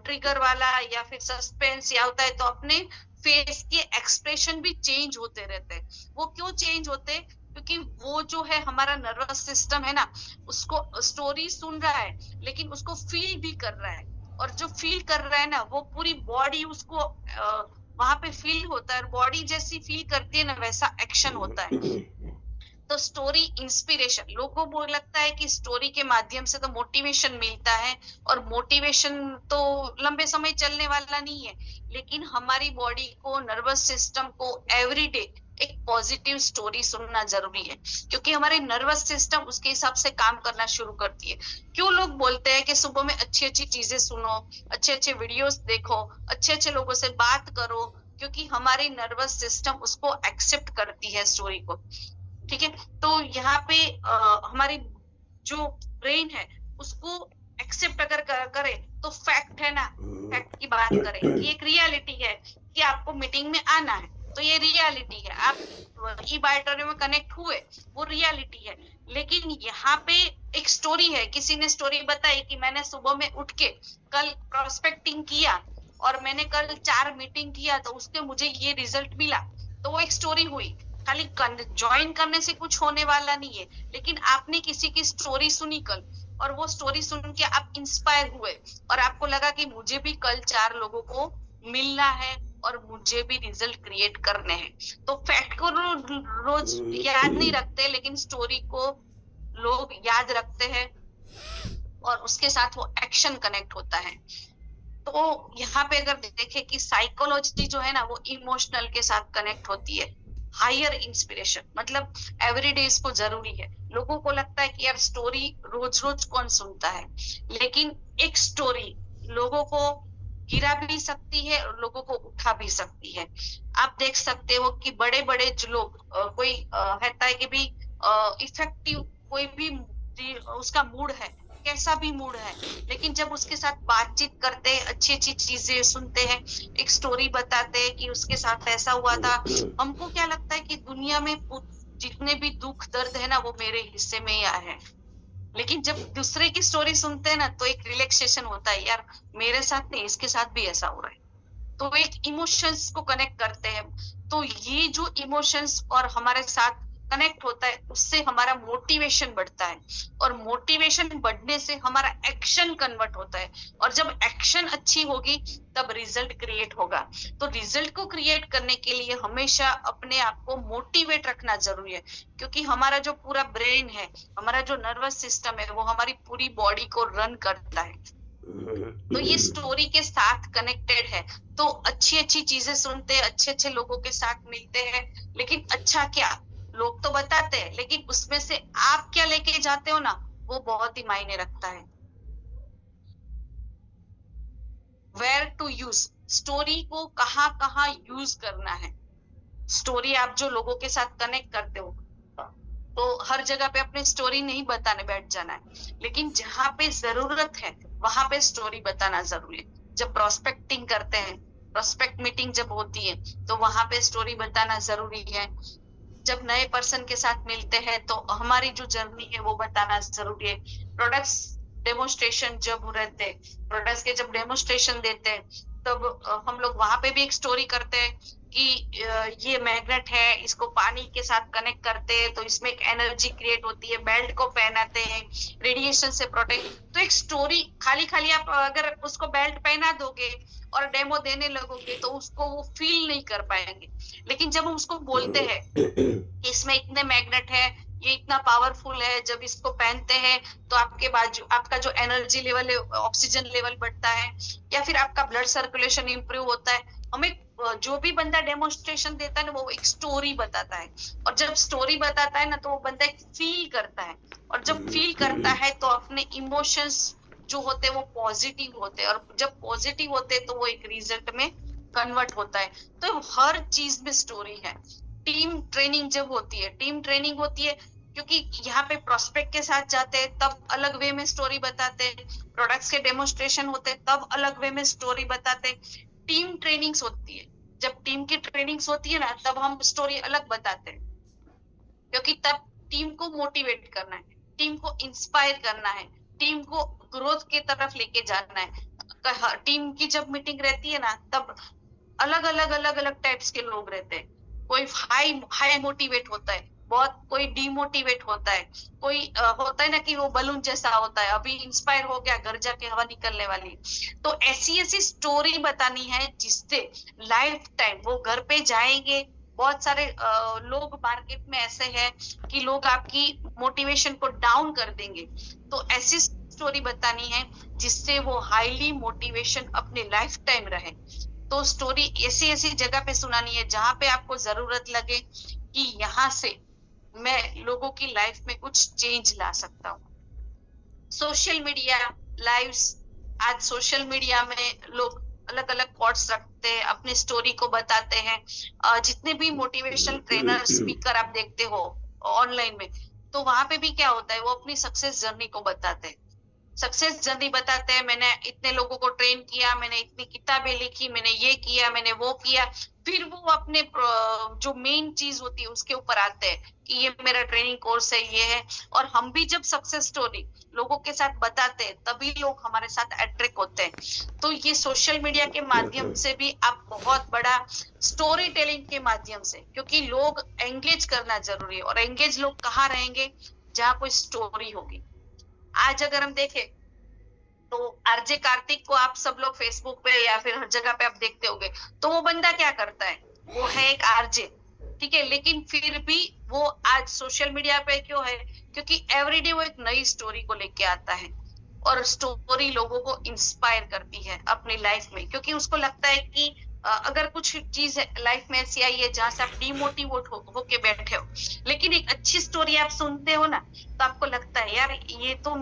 ट्रिगर वाला या फिर सस्पेंस या होता है तो अपने फेस के एक्सप्रेशन भी चेंज होते रहते हैं। वो क्यों चेंज होते हैं? क्योंकि वो जो है हमारा नर्वस सिस्टम है ना, उसको स्टोरी सुन रहा है लेकिन उसको फील भी कर रहा है, और जो फील कर रहा है ना वो पूरी बॉडी उसको वहां पे फील होता है, और बॉडी जैसी फील करती है ना वैसा एक्शन होता है। तो स्टोरी इंस्पिरेशन, लोगों को लगता है कि स्टोरी के माध्यम से तो मोटिवेशन मिलता है, और मोटिवेशन तो लंबे समय चलने वाला नहीं है, लेकिन हमारी बॉडी को, नर्वस सिस्टम को एवरीडे एक पॉजिटिव स्टोरी सुनना जरूरी है, क्योंकि हमारे नर्वस सिस्टम उसके हिसाब से काम करना शुरू करती है। क्यों लोग बोलते हैं कि सुबह में अच्छी अच्छी चीजें सुनो, अच्छे अच्छे वीडियोस देखो, अच्छे अच्छे लोगों से बात करो, क्योंकि हमारी नर्वस सिस्टम उसको एक्सेप्ट करती है स्टोरी को। ठीक है, तो यहाँ पे हमारी जो ब्रेन है उसको एक्सेप्ट अगर करे तो फैक्ट है ना, फैक्ट की बात करें कि एक रियलिटी है कि आपको मीटिंग में आना है, तो ये रियलिटी है। आप ई बायोटरी में कनेक्ट हुए, वो रियलिटी है। लेकिन यहाँ पे एक स्टोरी है, किसी ने स्टोरी बताई कि मैंने सुबह में उठ के कल प्रोस्पेक्टिंग किया और मैंने कल 4 मीटिंग किया तो उसके मुझे ये रिजल्ट मिला, तो वो एक स्टोरी हुई। खाली ज्वाइन करने से कुछ होने वाला नहीं है, लेकिन आपने किसी की स्टोरी सुनी कल और वो स्टोरी सुन के आप इंस्पायर हुए और आपको लगा कि मुझे भी कल 4 लोगों को मिलना है और मुझे भी रिजल्ट क्रिएट करने हैं। तो फैक्ट को रोज याद नहीं रखते, लेकिन स्टोरी को लोग याद रखते हैं और उसके साथ वो एक्शन कनेक्ट होता है। तो यहाँ पे अगर देखें कि साइकोलॉजी जो है ना वो इमोशनल के साथ कनेक्ट होती है। हायर इंस्पिरेशन मतलब एवरीडे इसको जरूरी है। लोगों को लगता है कि यार स्टोरी रोज रोज कौन सुनता है, लेकिन एक स्टोरी लोगों को गिरा भी सकती है और लोगों को उठा भी सकती है। आप देख सकते हो कि बड़े-बड़े जो लोग कोई रहता है कि भी इफेक्टिव कोई भी उसका मूड है, कैसा भी मूड है, लेकिन जब उसके साथ बातचीत करते हैं, अच्छी-अच्छी चीज़ें सुनते हैं, एक स्टोरी बताते हैं कि उसके साथ ऐसा हुआ था, हमको क्या लगता है कि दुनिया में जितने भी दुःख दर्द है ना, वो मेरे हिस्से में ही आए हैं। लेकिन जब दूसरे की स्टोरी सुनते हैं ना, तो एक रिलैक्सेशन होता है, यार मेरे साथ नहीं, इसके साथ भी ऐसा हो रहा है। तो एक इमोशंस को कनेक्ट करते हैं। तो ये जो इमोशंस और हमारे साथ कनेक्ट होता है, उससे हमारा मोटिवेशन बढ़ता है और मोटिवेशन बढ़ने से हमारा एक्शन कन्वर्ट होता है और जब एक्शन अच्छी होगी तब रिजल्ट क्रिएट होगा। तो रिजल्ट को क्रिएट करने के लिए हमेशा अपने आप को मोटिवेट रखना जरूरी है, क्योंकि हमारा जो पूरा ब्रेन है, हमारा जो नर्वस सिस्टम है, वो हमारी पूरी बॉडी को रन करता है। तो ये स्टोरी के साथ कनेक्टेड है। तो अच्छी-अच्छी चीज़ें सुनते हैं, अच्छे-अच्छे लोगों के साथ मिलते हैं, लेकिन अच्छा क्या? लोग तो बताते हैं, लेकिन उसमें से आप क्या लेके जाते हो ना, वो बहुत ही मायने रखता है। वेयर टू यूज़, स्टोरी को कहाँ-कहाँ यूज़ करना है। स्टोरी आप जो लोगों के साथ कनेक्ट करते हो, तो हर जगह पे अपनी स्टोरी नहीं बताने बैठ जाना है, लेकिन जहाँ पे जरूरत है वहां पे स्टोरी बताना जरूरी है। जब प्रोस्पेक्टिंग करते हैं, प्रोस्पेक्ट मीटिंग जब होती है, तो वहां पे स्टोरी बताना जरूरी है। जब नए पर्सन के साथ मिलते हैं तो हमारी जो जर्नी है वो बताना जरूरी है। प्रोडक्ट्स डेमोन्स्ट्रेशन जब रहते हैं, प्रोडक्ट्स के जब डेमोन्स्ट्रेशन देते हैं, तब हम लोग वहां पे भी एक स्टोरी करते हैं कि ये मैग्नेट है, इसको पानी के साथ कनेक्ट करते हैं तो इसमें एक एनर्जी क्रिएट होती है, बेल्ट को पहनाते हैं, रेडिएशन से प्रोटेक्ट। तो एक स्टोरी खाली खाली आप अगर उसको बेल्ट पहना दोगे और डेमो देने लगोगे तो उसको वो फील नहीं कर पाएंगे। लेकिन जब हम उसको बोलते हैं कि इसमें इतने मैग्नेट है, ये इतना पावरफुल है, जब इसको पहनते हैं तो आपके बाजू आपका जो एनर्जी लेवल है, ऑक्सीजन लेवल बढ़ता है या फिर आपका ब्लड सर्कुलेशन इंप्रूव होता है। हमें जो भी बंदा डेमोन्स्ट्रेशन देता है ना, वो एक स्टोरी बताता है और जब स्टोरी बताता है ना, तो वो बंदा एक फील करता है और जब फील करता है तो अपने इमोशंस जो होते हैं वो पॉजिटिव होते हैं और जब पॉजिटिव होते हैं तो वो एक रिजल्ट में कन्वर्ट होता है। तो हर चीज में स्टोरी है। टीम ट्रेनिंग जब होती है, टीम ट्रेनिंग होती है क्योंकि यहाँ पे प्रोस्पेक्ट के साथ जाते हैं तब अलग वे में स्टोरी बताते हैं, प्रोडक्ट्स के डेमोन्स्ट्रेशन होते हैं तब अलग वे में स्टोरी बताते हैं। टीम ट्रेनिंग्स होती है, जब टीम की ट्रेनिंग्स होती है ना, तब हम स्टोरी अलग बताते हैं, क्योंकि तब टीम को मोटिवेट करना है, टीम को इंस्पायर करना है, टीम को ग्रोथ की तरफ लेके जाना है। टीम की जब मीटिंग रहती है ना, तब अलग अलग टाइप्स के लोग रहते हैं। कोई हाई हाई मोटिवेट होता है, बहुत कोई डीमोटिवेट होता है, कोई होता है ना कि वो बलून जैसा होता है, अभी इंस्पायर हो गया, घर जाके हवा निकलने वाली। तो ऐसी ऐसी स्टोरी बतानी है जिससे लाइफ टाइम वो घर पे जाएंगे। बहुत सारे लोग मार्केट में ऐसे हैं कि लोग आपकी मोटिवेशन को डाउन कर देंगे। तो ऐसी स्टोरी बतानी है जिससे वो हाईली मोटिवेशन अपने लाइफ टाइम रहे। तो स्टोरी ऐसी ऐसी जगह पे सुनानी है जहां पे आपको जरूरत लगे कि यहाँ से मैं लोगों की लाइफ में कुछ चेंज ला सकता हूँ। सोशल मीडिया लाइव्स, आज सोशल मीडिया में लोग अलग अलग कोट्स रखते हैं, अपनी स्टोरी को बताते हैं। जितने भी मोटिवेशनल ट्रेनर स्पीकर आप देखते हो ऑनलाइन में, तो वहां पे भी क्या होता है, वो अपनी सक्सेस जर्नी को बताते हैं। सक्सेस जर्नी बताते हैं, मैंने इतने लोगों को ट्रेन किया, मैंने इतनी किताबें लिखी, मैंने ये किया, मैंने वो किया। फिर वो अपने जो मेन चीज होती है उसके ऊपर आते हैं कि ये मेरा ट्रेनिंग कोर्स है, ये है। और हम भी जब सक्सेस स्टोरी लोगों के साथ बताते हैं तभी लोग हमारे साथ अट्रैक्ट होते हैं। तो ये सोशल मीडिया के माध्यम से भी आप बहुत बड़ा स्टोरी टेलिंग के माध्यम से, क्योंकि लोग एंगेज करना जरूरी है और एंगेज लोग कहाँ रहेंगे, जहाँ कोई स्टोरी होगी। आज अगर हम देखें तो आरजे कार्तिक को आप सब लोग फेसबुक पे या फिर हर जगह पे आप देखते होंगे, तो वो बंदा क्या करता है, वो है एक आरजे, ठीक है, लेकिन फिर भी वो आज सोशल मीडिया पे क्यों है, क्योंकि एवरीडे वो एक नई स्टोरी को लेके आता है और स्टोरी लोगों को इंस्पायर करती है अपनी लाइफ में, क्योंकि उसको लगता है कि अगर कुछ चीज लाइफ में ऐसी आई है जहां से आप डिमोटिवेट होके बैठे हो, लेकिन एक अच्छी स्टोरी आप सुनते हो ना, तो आपको लगता है यार ये तो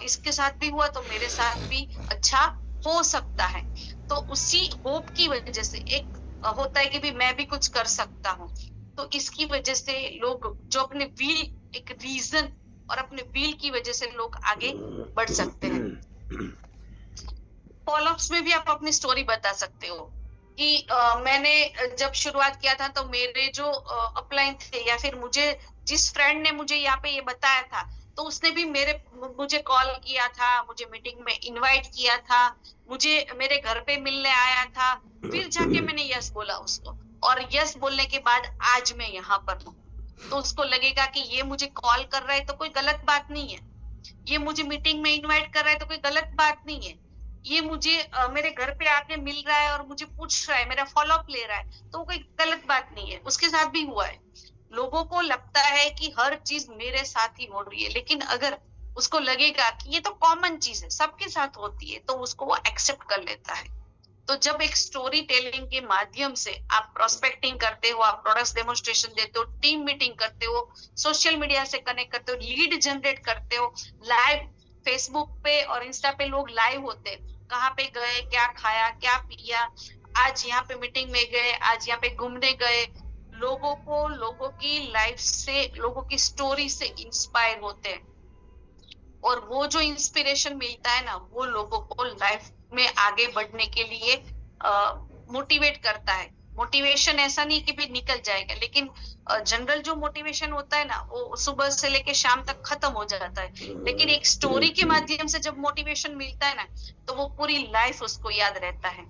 इसके साथ भी हुआ तो मेरे साथ भी अच्छा हो सकता है। तो उसी होप की वजह से एक होता है कि भी मैं भी कुछ कर सकता हूँ। तो इसकी वजह से लोग जो अपने व्हील एक रीज़न और अपने व्हील की वजह से लोग आगे बढ़ सकते हैं। फ़ॉलो-अप्स में भी आप अपनी स्टोरी बता सकते हो कि मैंने जब शुरुआत किया था तो मेरे जो अपलाइन थे या फिर मुझे जिस फ्रेंड ने मुझे यहाँ पे ये बताया था, तो उसने भी मुझे कॉल किया था, मुझे मीटिंग में इनवाइट किया था, मुझे मेरे घर पे मिलने आया था, फिर जाके मैंने यस बोला उसको और यस बोलने के बाद आज मैं यहाँ पर हूँ। तो उसको लगेगा कि ये मुझे कॉल कर रहा है तो कोई गलत बात नहीं है। ये मुझे मीटिंग में इनवाइट कर रहा है तो कोई गलत बात नहीं है। ये मुझे मेरे घर पे आके मिल रहा है और मुझे पूछ रहा है, मेरा फ़ॉलो अप ले रहा है, तो कोई गलत बात नहीं है। उसके साथ भी हुआ है। लोगों को लगता है कि हर चीज़ मेरे साथ ही हो रही है, लेकिन अगर उसको लगेगा कि ये तो कॉमन चीज़ है, सबके साथ होती है, तो उसको वो एक्सेप्ट कर लेता है। तो जब एक स्टोरी टेलिंग के माध्यम से आप प्रोस्पेक्टिंग करते हो, आप प्रोडक्ट्स डेमोन्स्ट्रेशन देते हो, टीम मीटिंग करते हो, सोशल मीडिया से कनेक्ट करते हो, लीड जनरेट करते हो, लाइव फेसबुक पे और इंस्टा पे लोग लाइव होते हैं। कहाँ पे गए, क्या खाया, क्या पिया, आज यहाँ पे मीटिंग में गए, आज यहाँ पे घूमने गए। लोगों की लाइफ से, लोगों की स्टोरी से इंस्पायर होते हैं। और वो जो इंस्पिरेशन मिलता है ना, वो लोगों को लाइफ में आगे बढ़ने के लिए मोटिवेट करता है। मोटिवेशन ऐसा नहीं कि भी निकल जाएगा, लेकिन जनरल जो मोटिवेशन होता है ना, वो सुबह से लेके शाम तक खत्म हो जाता है। लेकिन एक स्टोरी के माध्यम से जब मोटिवेशन मिलता है ना, तो वो पूरी लाइफ उसको याद रहता है।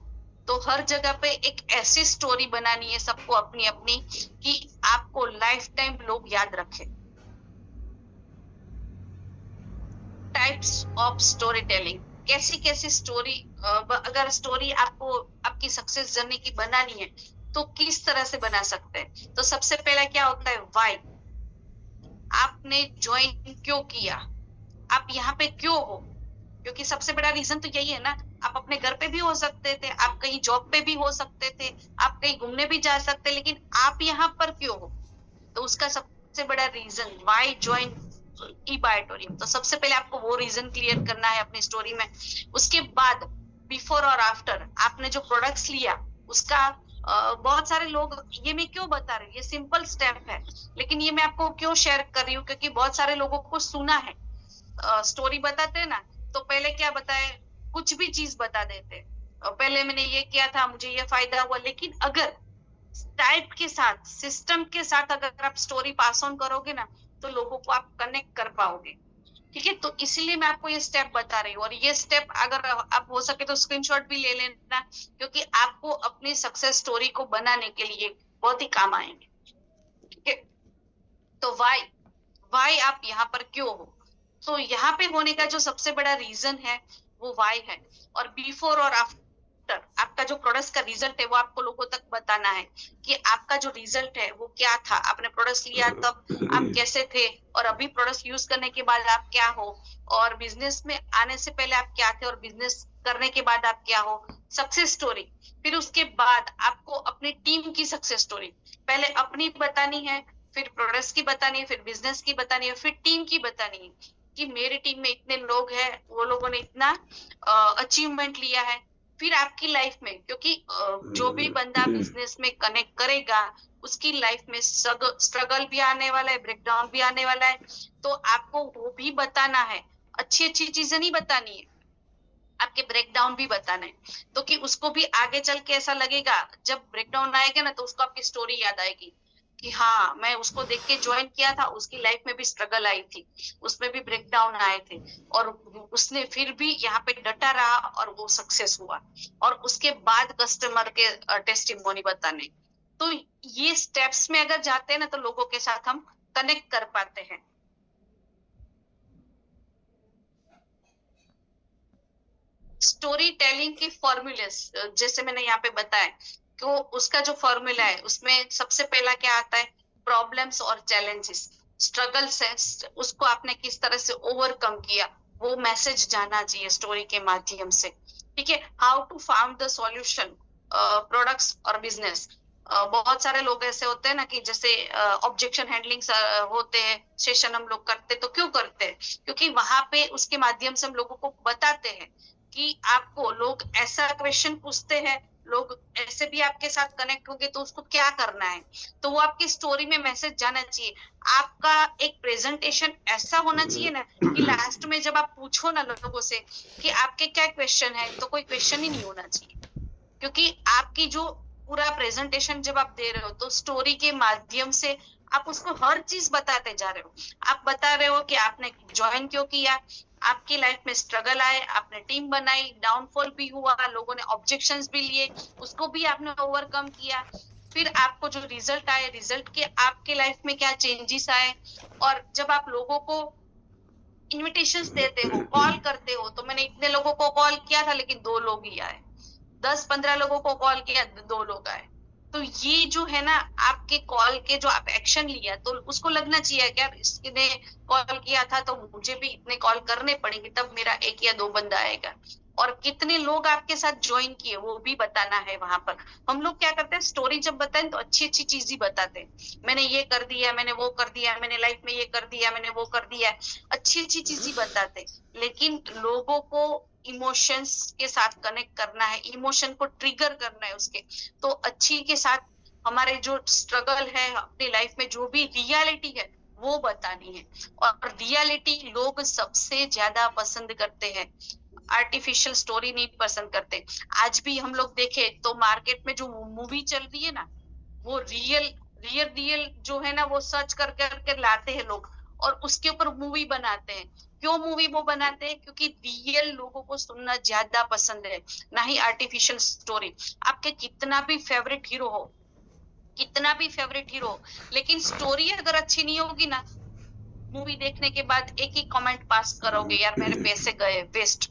तो हर जगह पे एक ऐसी स्टोरी बनानी है सबको अपनी-अपनी कि आपको लाइफ टाइम लोग याद रखें। टाइप्स ऑफ स्टोरी टेलिंग, कैसी-कैसी स्टोरी अगर स्टोरी आपको आपकी सक्सेस जर्नी की बनानी है, तो किस तरह से बना सकते हैं? तो सबसे पहला क्या होता है व्हाई। आपने जॉइन क्यों किया? आप यहाँ पे क्यों हो? क्योंकि सबसे बड़ा रीज़न तो यही है ना, आप अपने घर पे भी हो सकते थे, आप कहीं जॉब पे भी हो सकते थे, आप कहीं घूमने भी जा सकते, लेकिन आप यहाँ पर क्यों हो? तो उसका सबसे बड़ा रीज़न व्हाई जॉइन ई-बायोटोरियम। तो सबसे पहले आपको वो रीज़न क्लियर करना है अपनी स्टोरी में। उसके बाद बिफोर और आफ्टर आपने जो प्रोडक्ट्स लिया उसका बहुत सारे लोग ये मैं क्यों बता रही हूँ, ये सिंपल स्टेप है, लेकिन ये मैं आपको क्यों शेयर कर रही हूँ क्योंकि बहुत सारे लोगों को सुना है। स्टोरी बताते हैं ना, तो पहले क्या बताए, कुछ भी चीज़ बता देते हैं। पहले मैंने ये किया था, मुझे ये फ़ायदा हुआ, लेकिन अगर टाइप के साथ, सिस्टम के साथ अगर आप स्टोरी पास ऑन करोगे ना, तो लोगों को आप कनेक्ट कर पाओगे। ठीक है? तो इसीलिए मैं आपको ये स्टेप बता रही हूँ और ये स्टेप अगर आप हो सके तो स्क्रीनशॉट भी ले लेना क्योंकि आपको अपनी सक्सेस स्टोरी को बनाने के लिए बहुत ही काम आएँगे। ठीक है? तो व्हाई आप यहाँ पर क्यों हो? तो यहाँ पे होने का जो सबसे बड़ा रीज़न है, वो व्हाई है और बिफोर और आफ्टर आपका जो प्रोडक्ट्स का रिजल्ट है, वो आपको लोगों तक बताना है कि आपका जो रिजल्ट है, वो क्या था? आपने प्रोडक्ट्स लिया तब आप कैसे थे और अभी प्रोडक्ट्स यूज़ करने के बाद आप क्या हो? और बिज़नेस में आने से पहले आप क्या थे और बिज़नेस करने के बाद आप क्या हो? Success story. फिर उसके बाद आपको अपनी टीम की सक्सेस स्टोरी। पहले अपनी बतानी है, फिर प्रोडक्ट्स की बतानी है, फिर बिज़नेस की बतानी है, फिर टीम की बतानी है कि मेरी टीम में इतने लोग हैं, वो लोगों ने इतना अचीवमेंट लिया है। फिर आपकी लाइफ में क्योंकि जो भी बंदा बिज़नेस में कनेक्ट करेगा, उसकी लाइफ में स्ट्रगल भी आने वाला है, ब्रेकडाउन भी आने वाला है, तो आपको वो भी बताना है। अच्छी-अच्छी चीज़ें नहीं बतानी है, आपके ब्रेकडाउन भी बताना है। तो कि उसको भी आगे चल के ऐसा लगेगा, जब ब्रेकडाउन आएगा ना, तो उसको आपकी स्टोरी याद आएगी कि हाँ, मैं उसको देख के जॉइन किया था, उसकी लाइफ में भी स्ट्रगल आई थी, उसमें भी ब्रेकडाउन आए थे और उसने फिर भी यहाँ पे डटा रहा और वो सक्सेस हुआ और उसके बाद कस्टमर के टेस्टिमोनी बताने। तो ये स्टेप्स में अगर जाते हैं ना, तो लोगों के साथ हम कनेक्ट कर पाते हैं। स्टोरी टेलिंग के फॉर्मूले जैसे मैंने यहाँ पे बताया, तो उसका जो फॉर्मूला है उसमें सबसे पहला क्या आता है, प्रॉब्लम्स और चैलेंजेस, स्ट्रगल्स है, उसको आपने किस तरह से ओवरकम किया, वो मैसेज जाना चाहिए स्टोरी के माध्यम से। ठीक है, how to found the solution, products और बिजनेस। बहुत सारे लोग ऐसे होते हैं ना कि जैसे ऑब्जेक्शन हैंडलिंग होते हैं, सेशन हम लोग करते तो क्यों करते हैं, क्योंकि वहां पे उसके माध्यम से हम लोगों को बताते हैं कि आपको लोग ऐसा क्वेश्चन पूछते हैं, लोग ऐसे भी आपके साथ कनेक्ट होंगे तो उसको क्या करना है, तो वो आपकी स्टोरी में मैसेज जाना चाहिए। आपका एक प्रेजेंटेशन ऐसा होना चाहिए ना कि लास्ट में जब आप पूछो ना लोगों से कि आपके क्या क्वेश्चन है, तो कोई क्वेश्चन ही नहीं होना चाहिए, क्योंकि आपकी जो पूरा प्रेजेंटेशन जब आप दे रहे हो तो स्टोरी के माध्यम से आप उसको हर चीज बताते जा रहे हो। आप बता रहे हो कि आपने ज्वाइन क्यों किया, आपकी लाइफ में स्ट्रगल आए, आपने टीम बनाई, डाउनफॉल भी हुआ, लोगों ने ऑब्जेक्शंस भी लिए, उसको भी आपने ओवरकम किया, फिर आपको जो रिजल्ट आए, रिजल्ट के आपके लाइफ में क्या चेंजेस आए। और जब आप लोगों को इनविटेशंस देते हो, कॉल करते हो, तो मैंने इतने लोगों को कॉल किया था लेकिन 2 लोग ही आए, 10-15 लोगों को कॉल किया, 2 लोग आए। तो ये जो है ना, आपके कॉल के जो आप एक्शन लिया तो उसको लगना चाहिए कि यार इसने कॉल किया था तो मुझे भी इतने कॉल करने पड़ेंगे तब मेरा 1 या 2 बंदा आएगा। और कितने लोग आपके साथ ज्वाइन किए वो भी बताना है वहां पर। हम लोग क्या करते हैं, स्टोरी जब बताएं तो अच्छी-अच्छी चीज ही बताते हैं। मैंने ये कर दिया, मैंने वो कर दिया, मैंने लाइफ में ये कर दिया, मैंने वो कर दिया। अच्छी-अच्छी चीज ही बताते। लेकिन लोगों को इमोशंस के साथ कनेक्ट करना है, इमोशन को ट्रिगर करना है उसके, तो अच्छी के साथ हमारे जो स्ट्रगल है अपनी लाइफ में, जो भी रियलिटी है वो बतानी है। और रियलिटी लोग सबसे ज्यादा पसंद करते हैं, आर्टिफिशियल स्टोरी नहीं पसंद करते। आज भी हम लोग देखे तो मार्केट में जो मूवी चल रही है ना, वो रियल रियल रियल जो है ना, वो सर्च कर करके लाते हैं लोग और उसके ऊपर मूवी बनाते हैं। क्यों मूवी वो बनाते हैं? क्योंकि रियल लोगों को सुनना ज्यादा पसंद है, ना ही आर्टिफिशियल स्टोरी। आपके कितना भी फेवरेट हीरो हो, कितना भी फेवरेट हीरो, लेकिन स्टोरी अगर अच्छी नहीं होगी ना, मूवी देखने के बाद एक ही कमेंट पास करोगे, यार मेरे पैसे गए वेस्ट।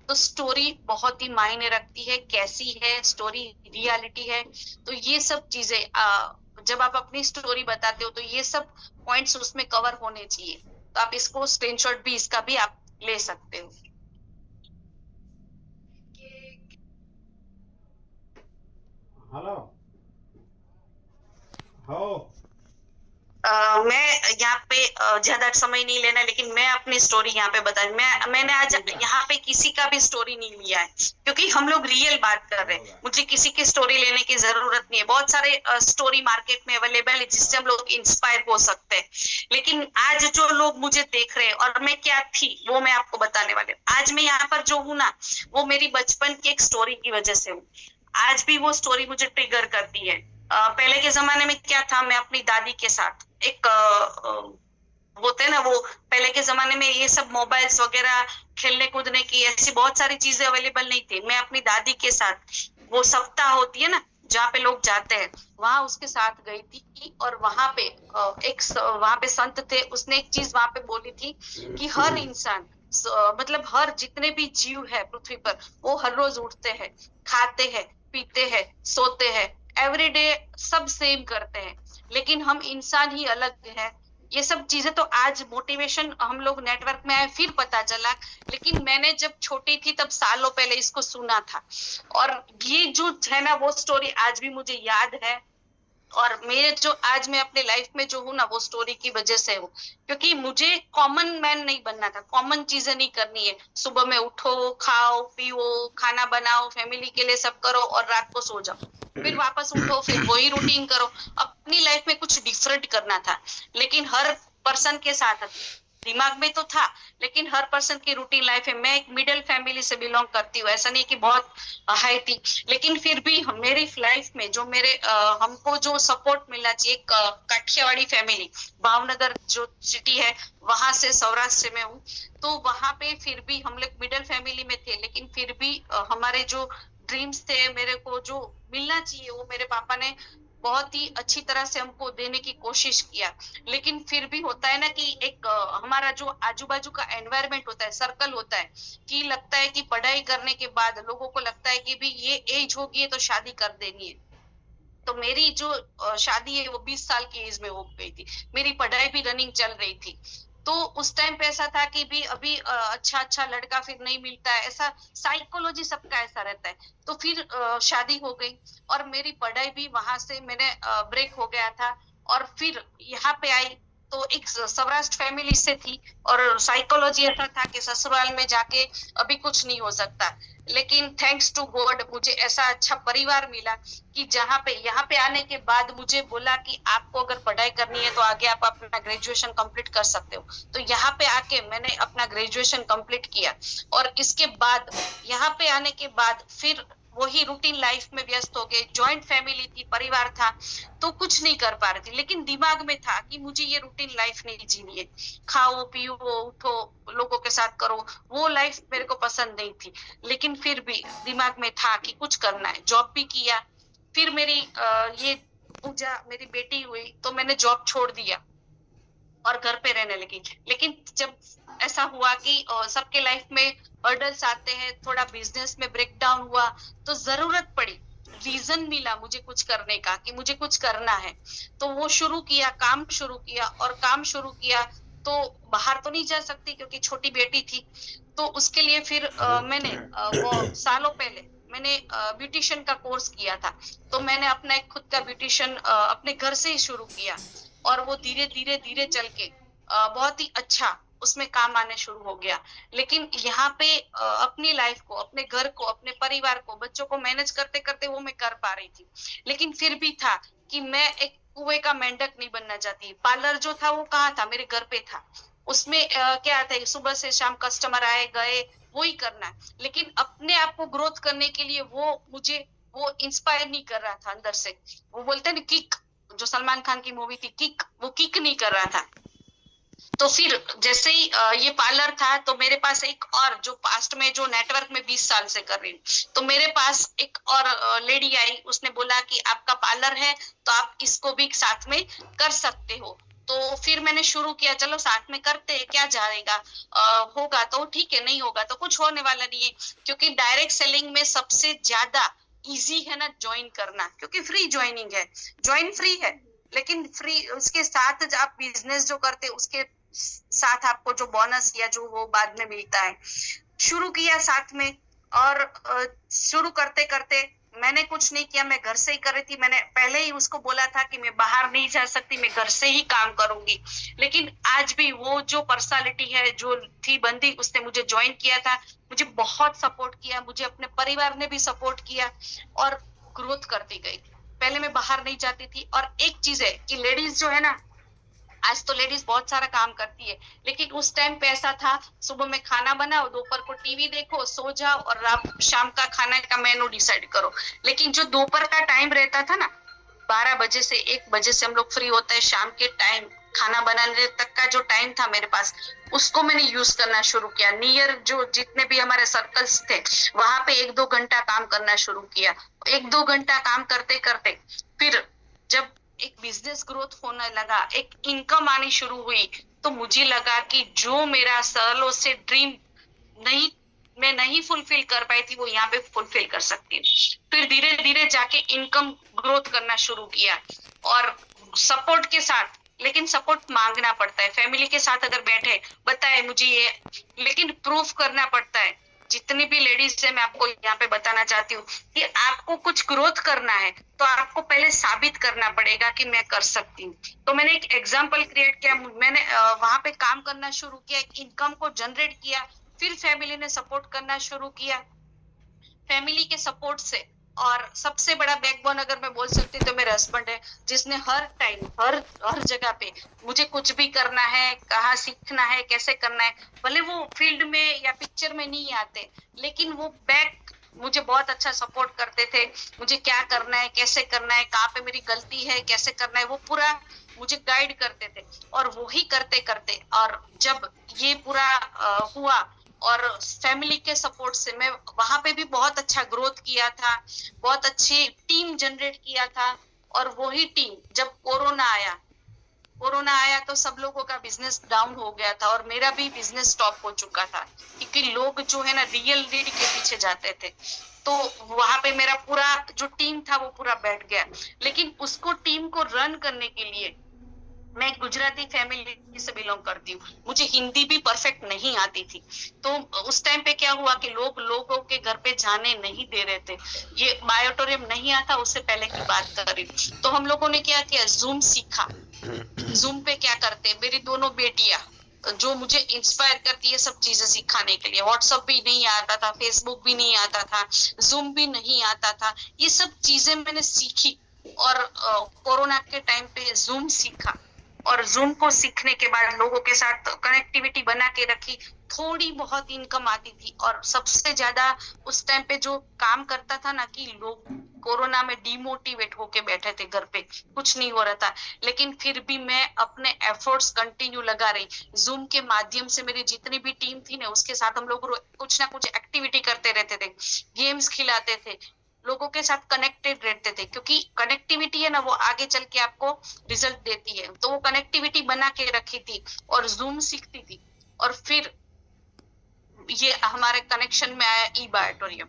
तो स्टोरी बहुत ही मायने रखती है, कैसी है स्टोरी, रियलिटी है। तो ये सब चीजें जब आप अपनी स्टोरी बताते हो तो ये सब पॉइंट्स उसमें कवर होने चाहिए। तो आप इसको स्क्रीनशॉट भी इसका भी आप ले सकते हो। हेलो हो मैं यहाँ पे ज्यादा समय नहीं लेना, लेकिन मैं अपनी स्टोरी यहाँ पे बता, मैंने आज यहाँ पे किसी का भी स्टोरी नहीं लिया है, क्योंकि हम लोग रियल बात कर रहे हैं। मुझे किसी की स्टोरी लेने की जरूरत नहीं है। बहुत सारे स्टोरी मार्केट में अवेलेबल है जिससे हम लोग इंस्पायर हो सकते हैं। लेकिन आज जो लोग मुझे देख रहे हैं और मैं क्या थी वो मैं आपको बताने वाले हूँ। आज मैं यहाँ पर जो हूँ ना, वो मेरी बचपन की एक स्टोरी की वजह से हूँ। आज भी वो स्टोरी मुझे ट्रिगर करती है। पहले के जमाने में क्या था, मैं अपनी दादी के साथ एक होते हैं ना, वो पहले के जमाने में ये सब मोबाइल्स वगैरह, खेलने कूदने की ऐसी बहुत सारी चीजें अवेलेबल नहीं थी। मैं अपनी दादी के साथ, वो सप्ताह होती है ना जहाँ पे लोग जाते हैं, वहां उसके साथ गई थी। और वहां पे वहां पे संत थे, उसने एक चीज वहां पे बोली थी कि हर इंसान, मतलब हर जितने भी जीव है पृथ्वी पर, वो हर रोज उठते हैं, खाते हैं, पीते हैं, सोते हैं, एवरीडे सब सेम करते हैं, लेकिन हम इंसान ही अलग है। ये सब चीजें तो आज मोटिवेशन हम लोग नेटवर्क में आए फिर पता चला, लेकिन मैंने जब छोटी थी तब सालों पहले इसको सुना था। और ये जो है ना, वो स्टोरी आज भी मुझे याद है। और मेरे जो आज मैं अपने लाइफ में जो हूँ ना, वो स्टोरी की वजह से हूँ, क्योंकि मुझे कॉमन मैन नहीं बनना था, कॉमन चीजें नहीं करनी है। सुबह में उठो, खाओ पियो, खाना बनाओ, फैमिली के लिए सब करो और रात को सो जाओ, फिर वापस उठो, फिर वही रूटीन करो। अपनी लाइफ में कुछ डिफरेंट करना था। लेकिन हर पर्सन के साथ दिमाग में तो था, लेकिन हर पर्सन की रूटीन लाइफ है। मैं एक मिडिल फैमिली से बिलोंग करती हूँ, ऐसा नहीं कि बहुत हाई थी, लेकिन फिर भी मेरी लाइफ में जो मेरे हमको जो सपोर्ट मिलना चाहिए, काठियावाड़ी फैमिली, भावनगर जो सिटी है वहां से सौराष्ट्र में हूँ, तो वहां पे फिर भी हम लोग मिडिल फैमिली में थे, लेकिन फिर भी हमारे जो ड्रीम्स थे, मेरे को जो मिलना चाहिए, वो मेरे पापा ने बहुत ही अच्छी तरह से हमको देने की कोशिश किया। लेकिन फिर भी होता है ना कि एक हमारा जो आजू बाजू का एनवायरमेंट होता है, सर्कल होता है, कि लगता है कि पढ़ाई करने के बाद लोगों को लगता है कि भी ये एज होगी तो शादी कर देनी है। तो मेरी जो शादी है वो 20 साल की एज में हो गई थी, मेरी पढ़ाई भी रनिंग चल रही थी। तो उस टाइम पे ऐसा था कि भी अभी अच्छा अच्छा लड़का फिर नहीं मिलता है, ऐसा साइकोलॉजी सबका ऐसा रहता है। तो फिर शादी हो गई और मेरी पढ़ाई भी वहां से मैंने ब्रेक हो गया था, और फिर यहाँ पे आई। तो एक सौराष्ट्र फैमिली से थी और साइकोलॉजी ऐसा था कि ससुराल में जाके अभी कुछ नहीं हो सकता, लेकिन थैंक्स टू गॉड मुझे ऐसा अच्छा परिवार मिला कि जहाँ पे यहाँ पे आने के बाद मुझे बोला कि आपको अगर पढ़ाई करनी है तो आगे आप अपना ग्रेजुएशन कंप्लीट कर सकते हो। तो यहाँ पे आके मैंने अपना ग्रेजुएशन कंप्लीट किया और इसके बाद यहाँ पे आने के बाद फिर वही रूटीन लाइफ में व्यस्त हो गए। जॉइंट फैमिली थी, परिवार था, तो कुछ नहीं कर पा रही थी, लेकिन दिमाग में था कि मुझे ये रूटीन लाइफ नहीं जीनी है। खाओ पियो उठो, लोगों के साथ करो, वो लाइफ मेरे को पसंद नहीं थी। लेकिन फिर भी दिमाग में था कि कुछ करना है। जॉब भी किया। फिर मेरी ये पूजा मेरी बेटी हुई तो मैंने जॉब छोड़ दिया और घर पे रहने लगी। लेकिन जब ऐसा हुआ कि सबके लाइफ में हर्डल्स आते हैं, थोड़ा बिजनेस में ब्रेकडाउन हुआ, तो जरूरत पड़ी, रीजन मिला मुझे कुछ करने का कि मुझे कुछ करना है। तो वो शुरू किया, काम शुरू किया और काम शुरू किया तो बाहर तो नहीं जा सकती क्योंकि छोटी बेटी थी। तो उसके लिए फिर मैंने वो सालों पहले मैंने ब्यूटिशियन का कोर्स किया था। तो मैंने अपना एक खुद का ब्यूटिशियन अपने घर से ही शुरू किया और वो धीरे धीरे धीरे चल के बहुत ही अच्छा उसमें काम आने शुरू हो गया। लेकिन यहाँ पे अपनी लाइफ को, अपने घर को, अपने परिवार को, बच्चों को मैनेज करते करते वो मैं कर पा रही थी। लेकिन फिर भी था कि मैं एक कुएं का मेंढक नहीं बनना चाहती। पार्लर जो था वो कहाँ था, मेरे घर पे था। उसमें क्या था, सुबह से शाम कस्टमर आए गए, वो ही करना है। लेकिन अपने आप को ग्रोथ करने के लिए वो मुझे वो इंस्पायर नहीं कर रहा था अंदर से। वो बोलते हैं ना किक, जो सलमान खान की मूवी थी किक, वो किक नहीं कर रहा था। तो फिर जैसे ही ये पार्लर था तो मेरे पास एक और जो पास्ट में जो नेटवर्क में 20 साल से कर रही हूँ, तो मेरे पास एक और लेडी आई, उसने बोला कि आपका पार्लर है तो आप इसको भी साथ में कर सकते हो। तो फिर मैंने शुरू किया, चलो साथ में करते हैं, क्या जाएगा, होगा तो ठीक है, नहीं होगा तो कुछ होने वाला नहीं है। क्योंकि डायरेक्ट सेलिंग में सबसे ज्यादा इजी है ना ज्वाइन करना, क्योंकि फ्री ज्वाइनिंग है, ज्वाइन फ्री है, लेकिन फ्री उसके साथ आप बिजनेस जो करते उसके साथ आपको जो बोनस या जो वो बाद में मिलता है। शुरू किया साथ में और शुरू करते करते मैंने कुछ नहीं किया, मैं घर से ही कर रही थी। मैंने पहले ही उसको बोला था कि मैं बाहर नहीं जा सकती, मैं घर से ही काम करूंगी। लेकिन आज भी वो जो पर्सनालिटी है जो थी बंदी, उसने मुझे ज्वाइन किया था, मुझे बहुत सपोर्ट किया, मुझे अपने परिवार ने भी सपोर्ट किया और ग्रोथ करती गई। पहले मैं बाहर नहीं जाती थी। और एक चीज है कि लेडीज जो है ना, आज तो लेडीज बहुत सारा काम करती है, लेकिन उस टाइम पे ऐसा था, सुबह में खाना बनाओ, दोपहर को टीवी देखो, सो जाओ और रात शाम का खाना का मेनू डिसाइड करो। लेकिन जो दोपहर का टाइम रहता था ना, 12 बजे से 1 बजे से हम लोग फ्री होते हैं, शाम के टाइम खाना बनाने तक का जो टाइम था मेरे पास, उसको मैंने यूज करना शुरू किया। नियर जो जितने भी हमारे सर्कल्स थे वहां पे 1-2 घंटा काम करना शुरू किया। 1-2 घंटा काम करते करते फिर जब एक बिजनेस ग्रोथ होने लगा, एक इनकम आनी शुरू हुई, तो मुझे लगा कि जो मेरा सालों से ड्रीम नहीं मैं नहीं फुलफिल कर पाई थी, वो यहाँ पे फुलफिल कर सकती हूँ। फिर धीरे धीरे जाके इनकम ग्रोथ करना शुरू किया और सपोर्ट के साथ। लेकिन सपोर्ट मांगना पड़ता है, फैमिली के साथ अगर बैठे बताए मुझे ये, लेकिन प्रूफ करना पड़ता है। जितनी भी लेडीज है मैं आपको यहाँ पे बताना चाहती हूँ कि आपको कुछ ग्रोथ करना है तो आपको पहले साबित करना पड़ेगा कि मैं कर सकती हूँ। तो मैंने एक एग्जाम्पल क्रिएट किया, मैंने वहां पे काम करना शुरू किया, इनकम को जनरेट किया। फिर फैमिली ने सपोर्ट करना शुरू किया, फैमिली के सपोर्ट से। और सबसे बड़ा बैकबोन अगर मैं बोल सकती हूँ तो मेरे हस्बैंड है, जिसने हर टाइम हर जगह पे मुझे कुछ भी करना है, कहाँ सीखना है, कैसे करना है, भले वो फील्ड में या पिक्चर में नहीं आते, लेकिन वो बैक मुझे बहुत अच्छा सपोर्ट करते थे। मुझे क्या करना है, कैसे करना है, कहाँ पे मेरी गलती है, कैसे करना है, वो पूरा मुझे गाइड करते थे। और वो ही करते करते और जब ये पूरा हुआ और फैमिली के सपोर्ट से मैं वहां पे भी बहुत अच्छा ग्रोथ किया था, बहुत अच्छी टीम जनरेट किया था। और वही टीम जब कोरोना आया तो सब लोगों का बिजनेस डाउन हो गया था और मेरा भी बिजनेस स्टॉप हो चुका था, क्योंकि लोग जो है ना रियल नीड के पीछे जाते थे। तो वहां पे मेरा पूरा जो टीम था वो पूरा बैठ गया। लेकिन उसको टीम को रन करने के लिए मैं गुजराती फैमिली से बिलोंग करती हूँ, मुझे हिंदी भी परफेक्ट नहीं आती थी। तो उस टाइम पे क्या हुआ कि लोगों के घर पे जाने नहीं दे रहे थे। ये बायोटोरियम नहीं आता, उससे पहले की बात कर रही हूँ। तो हम लोगों ने क्या किया, जूम सीखा। जूम पे क्या करते हैं, मेरी दोनों बेटियां जो मुझे इंस्पायर करती है सब चीजें सिखाने के लिए। व्हाट्सएप भी नहीं आता था, फेसबुक भी नहीं आता था, जूम भी नहीं आता था, ये सब चीजें मैंने सीखी। और कोरोना के टाइम पे जूम सीखा, और जूम को सीखने के बाद लोगों के साथ कनेक्टिविटी बना के रखी। थोड़ी बहुत इनकम आती थी, और सबसे ज्यादा उस टाइम पे जो काम करता था ना, कि लोग कोरोना में डिमोटिवेट होके बैठे थे घर पे, कुछ नहीं हो रहा था, लेकिन फिर भी मैं अपने एफर्ट्स कंटिन्यू लगा रही। जूम के माध्यम से मेरी जितनी भी टीम थी ना, उसके साथ हम लोग कुछ ना कुछ एक्टिविटी करते रहते थे, गेम्स खिलाते थे, लोगों के साथ कनेक्टेड रहते थे, क्योंकि कनेक्टिविटी है ना, वो आगे चल के आपको रिजल्ट देती है। तो वो कनेक्टिविटी बना के रखी थी, और जूम सीखती थी। और फिर ये हमारे कनेक्शन में आया ई बायोटोरियम,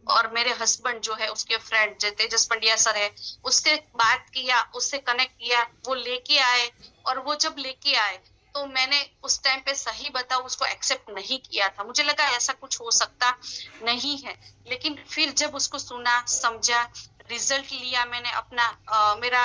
और मेरे हस्बैंड जो है, उसके फ्रेंड जो तेजस पंड्या सर है, उससे बात किया, उससे कनेक्ट किया, वो लेके आए। और वो जब लेके आए तो मैंने उस टाइम पे सही बताऊं, उसको एक्सेप्ट नहीं किया था, मुझे लगा ऐसा कुछ हो सकता नहीं है। लेकिन फिर जब उसको सुना, समझा, रिजल्ट लिया मैंने अपना। मेरा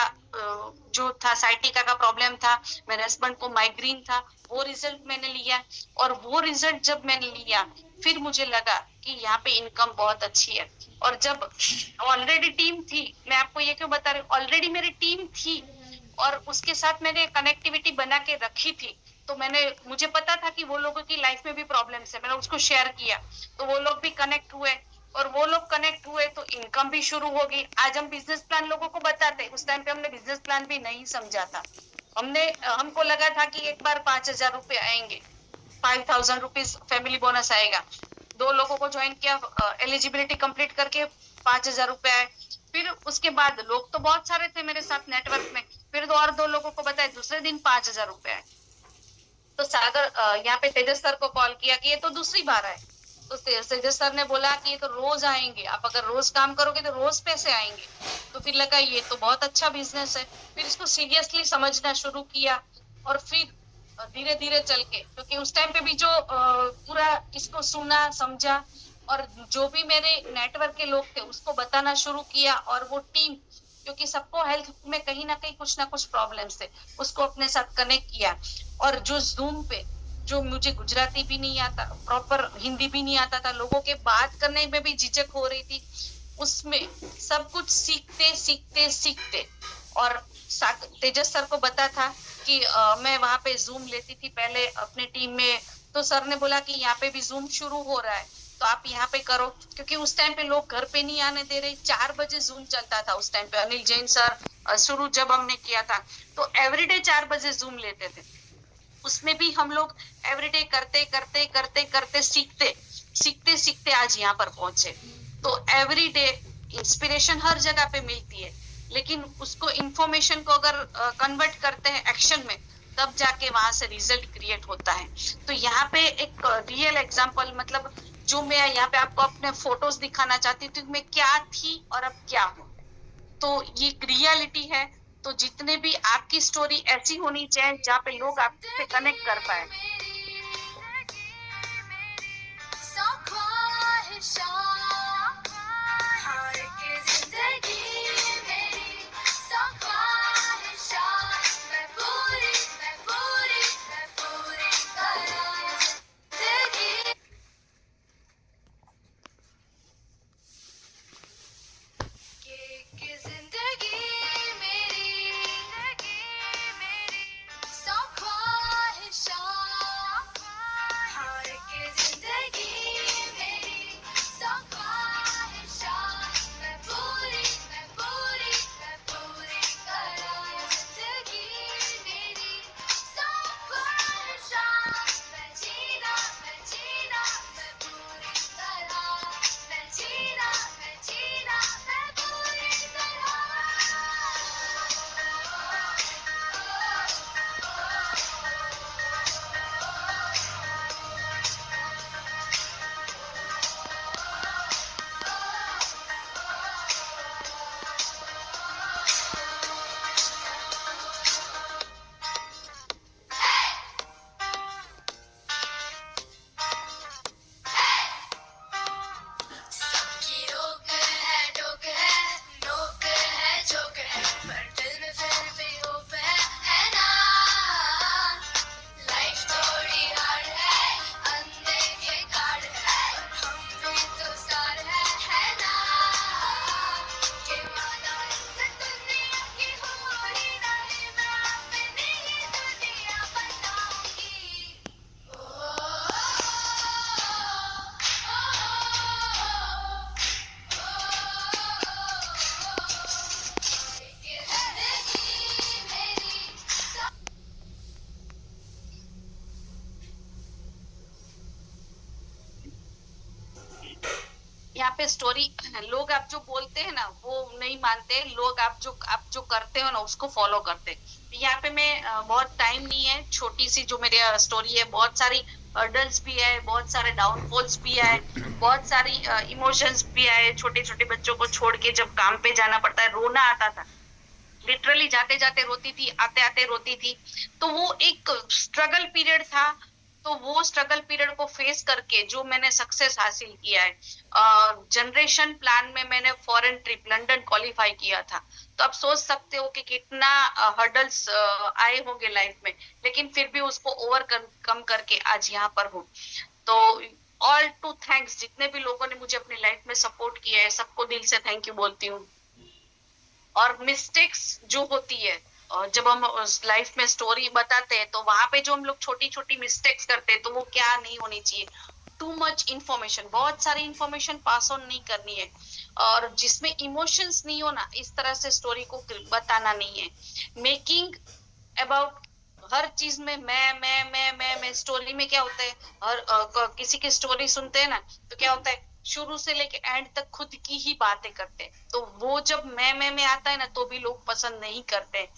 जो था साइटिका का प्रॉब्लम था, मेरे हस्बैंड को माइग्रेन था, वो रिजल्ट मैंने लिया। और वो रिजल्ट जब मैंने लिया, फिर मुझे लगा कि यहाँ पे इनकम बहुत अच्छी है। और जब ऑलरेडी टीम थी, मैं आपको ये क्यों बता रही हूँ, ऑलरेडी मेरी टीम थी, और उसके साथ मैंने कनेक्टिविटी बना के रखी थी। तो मुझे पता था कि वो लोगों की लाइफ में भी प्रॉब्लम्स है, मैंने उसको शेयर किया, तो वो लोग भी कनेक्ट हुए। और वो लोग कनेक्ट हुए तो इनकम भी शुरू होगी। आज हम बिजनेस प्लान लोगों को बताते, उस टाइम पे हमने बिजनेस प्लान भी नहीं समझा था। हमको लगा था कि एक बार 5,000 रुपए आएंगे, 5,000 रुपीज फैमिली बोनस आएगा। 2 लोगों को ज्वाइन किया, एलिजिबिलिटी कंप्लीट करके 5,000 रुपए आए। फिर उसके बाद लोग तो बहुत सारे थे मेरे साथ नेटवर्क में, फिर और 2 लोगों को बताए, दूसरे दिन 5,000 रुपए आए। तो सागर यहाँ पे तेजस सर को कॉल किया कि ये तो दूसरी बार आए। तो तेजस सर ने बोला कि ये तो रोज आएंगे, आप अगर रोज काम करोगे तो रोज पैसे आएंगे। तो फिर लगा ये तो बहुत अच्छा बिजनेस है, फिर इसको सीरियसली समझना शुरू किया। और फिर धीरे धीरे चल के, क्योंकि उस टाइम पे भी जो पूरा इसको सुना, समझा, और जो भी मेरे नेटवर्क के लोग थे उसको बताना शुरू किया। और वो टीम, क्योंकि सबको हेल्थ में कहीं ना कुछ प्रॉब्लम्स थे, उसको अपने साथ कनेक्ट किया। और जो जूम पे, जो मुझे गुजराती भी नहीं आता, प्रॉपर हिंदी भी नहीं आता था, लोगों के बात करने में भी झिझक हो रही थी, उसमें सब कुछ सीखते सीखते सीखते। और तेजस सर को बता था कि मैं वहां पे जूम लेती थी पहले अपने टीम में। तो सर ने बोला कि यहाँ पे भी जूम शुरू हो रहा है, तो आप यहाँ पे करो, क्योंकि उस टाइम पे लोग घर पे नहीं आने दे रहे। 4 बजे जूम चलता था उस टाइम पे, अनिल जैन सर शुरू जब हमने किया था, तो एवरीडे 4 बजे जूम लेते थे। उसमें भी हम लोग एवरीडे करते करते करते करते सीखते सीखते सीखते आज यहाँ पर पहुंचे। तो एवरीडे इंस्पिरेशन हर जगह पे मिलती है, लेकिन उसको इंफॉर्मेशन को अगर कन्वर्ट करते हैं एक्शन में, तब जाके वहां से रिजल्ट क्रिएट होता है। तो यहाँ पे एक रियल एग्जांपल, मतलब जो मैं यहाँ पे आपको अपने फोटोज दिखाना चाहती थी, मैं क्या थी और अब क्या हूँ, तो ये रियलिटी है। तो जितने भी आपकी स्टोरी ऐसी होनी चाहिए जहाँ पे लोग आपसे कनेक्ट कर पाए। यहाँ पे स्टोरी लोग आप जो बोलते हैं ना वो नहीं मानते, लोग आप जो करते हो ना उसको फॉलो करते। यहाँ पे मैं बहुत टाइम नहीं है, छोटी सी जो मेरी स्टोरी है, बहुत सारी हर्डल्स भी है, बहुत सारे डाउनफॉल्स भी आए, बहुत सारी इमोशंस भी आए, छोटे छोटे बच्चों को छोड़ के जब काम पे जाना पड़ता है, रोना आता था, लिटरली जाते जाते रोती थी, आते आते रोती थी। तो वो एक स्ट्रगल पीरियड था। तो वो स्ट्रगल पीरियड को फेस करके जो मैंने सक्सेस हासिल किया है, जनरेशन प्लान में मैंने फॉरेन ट्रिप लंदन क्वालिफाई किया था। तो आप सोच सकते हो कि कितना हर्डल्स आए होंगे लाइफ में, लेकिन फिर भी उसको ओवरकम करके आज यहाँ पर हूँ। तो ऑल टू थैंक्स, जितने भी लोगों ने मुझे अपनी लाइफ में सपोर्ट किया है सबको दिल से थैंक यू बोलती हूँ। और मिस्टेक्स जो होती है, और जब हम लाइफ में स्टोरी बताते हैं तो वहां पे जो हम लोग छोटी छोटी मिस्टेक्स करते हैं तो वो क्या नहीं होनी चाहिए। टू मच इंफॉर्मेशन, बहुत सारी इंफॉर्मेशन पास ऑन नहीं करनी है, और जिसमें इमोशंस नहीं हो ना इस तरह से स्टोरी को बताना नहीं है। मेकिंग अबाउट हर चीज में मैं स्टोरी में क्या होता है, हर किसी की स्टोरी सुनते हैं ना तो क्या होता है, शुरू से लेके एंड तक खुद की ही बातें करते हैं। तो वो जब मैं में आता है ना तो भी लोग पसंद नहीं करते।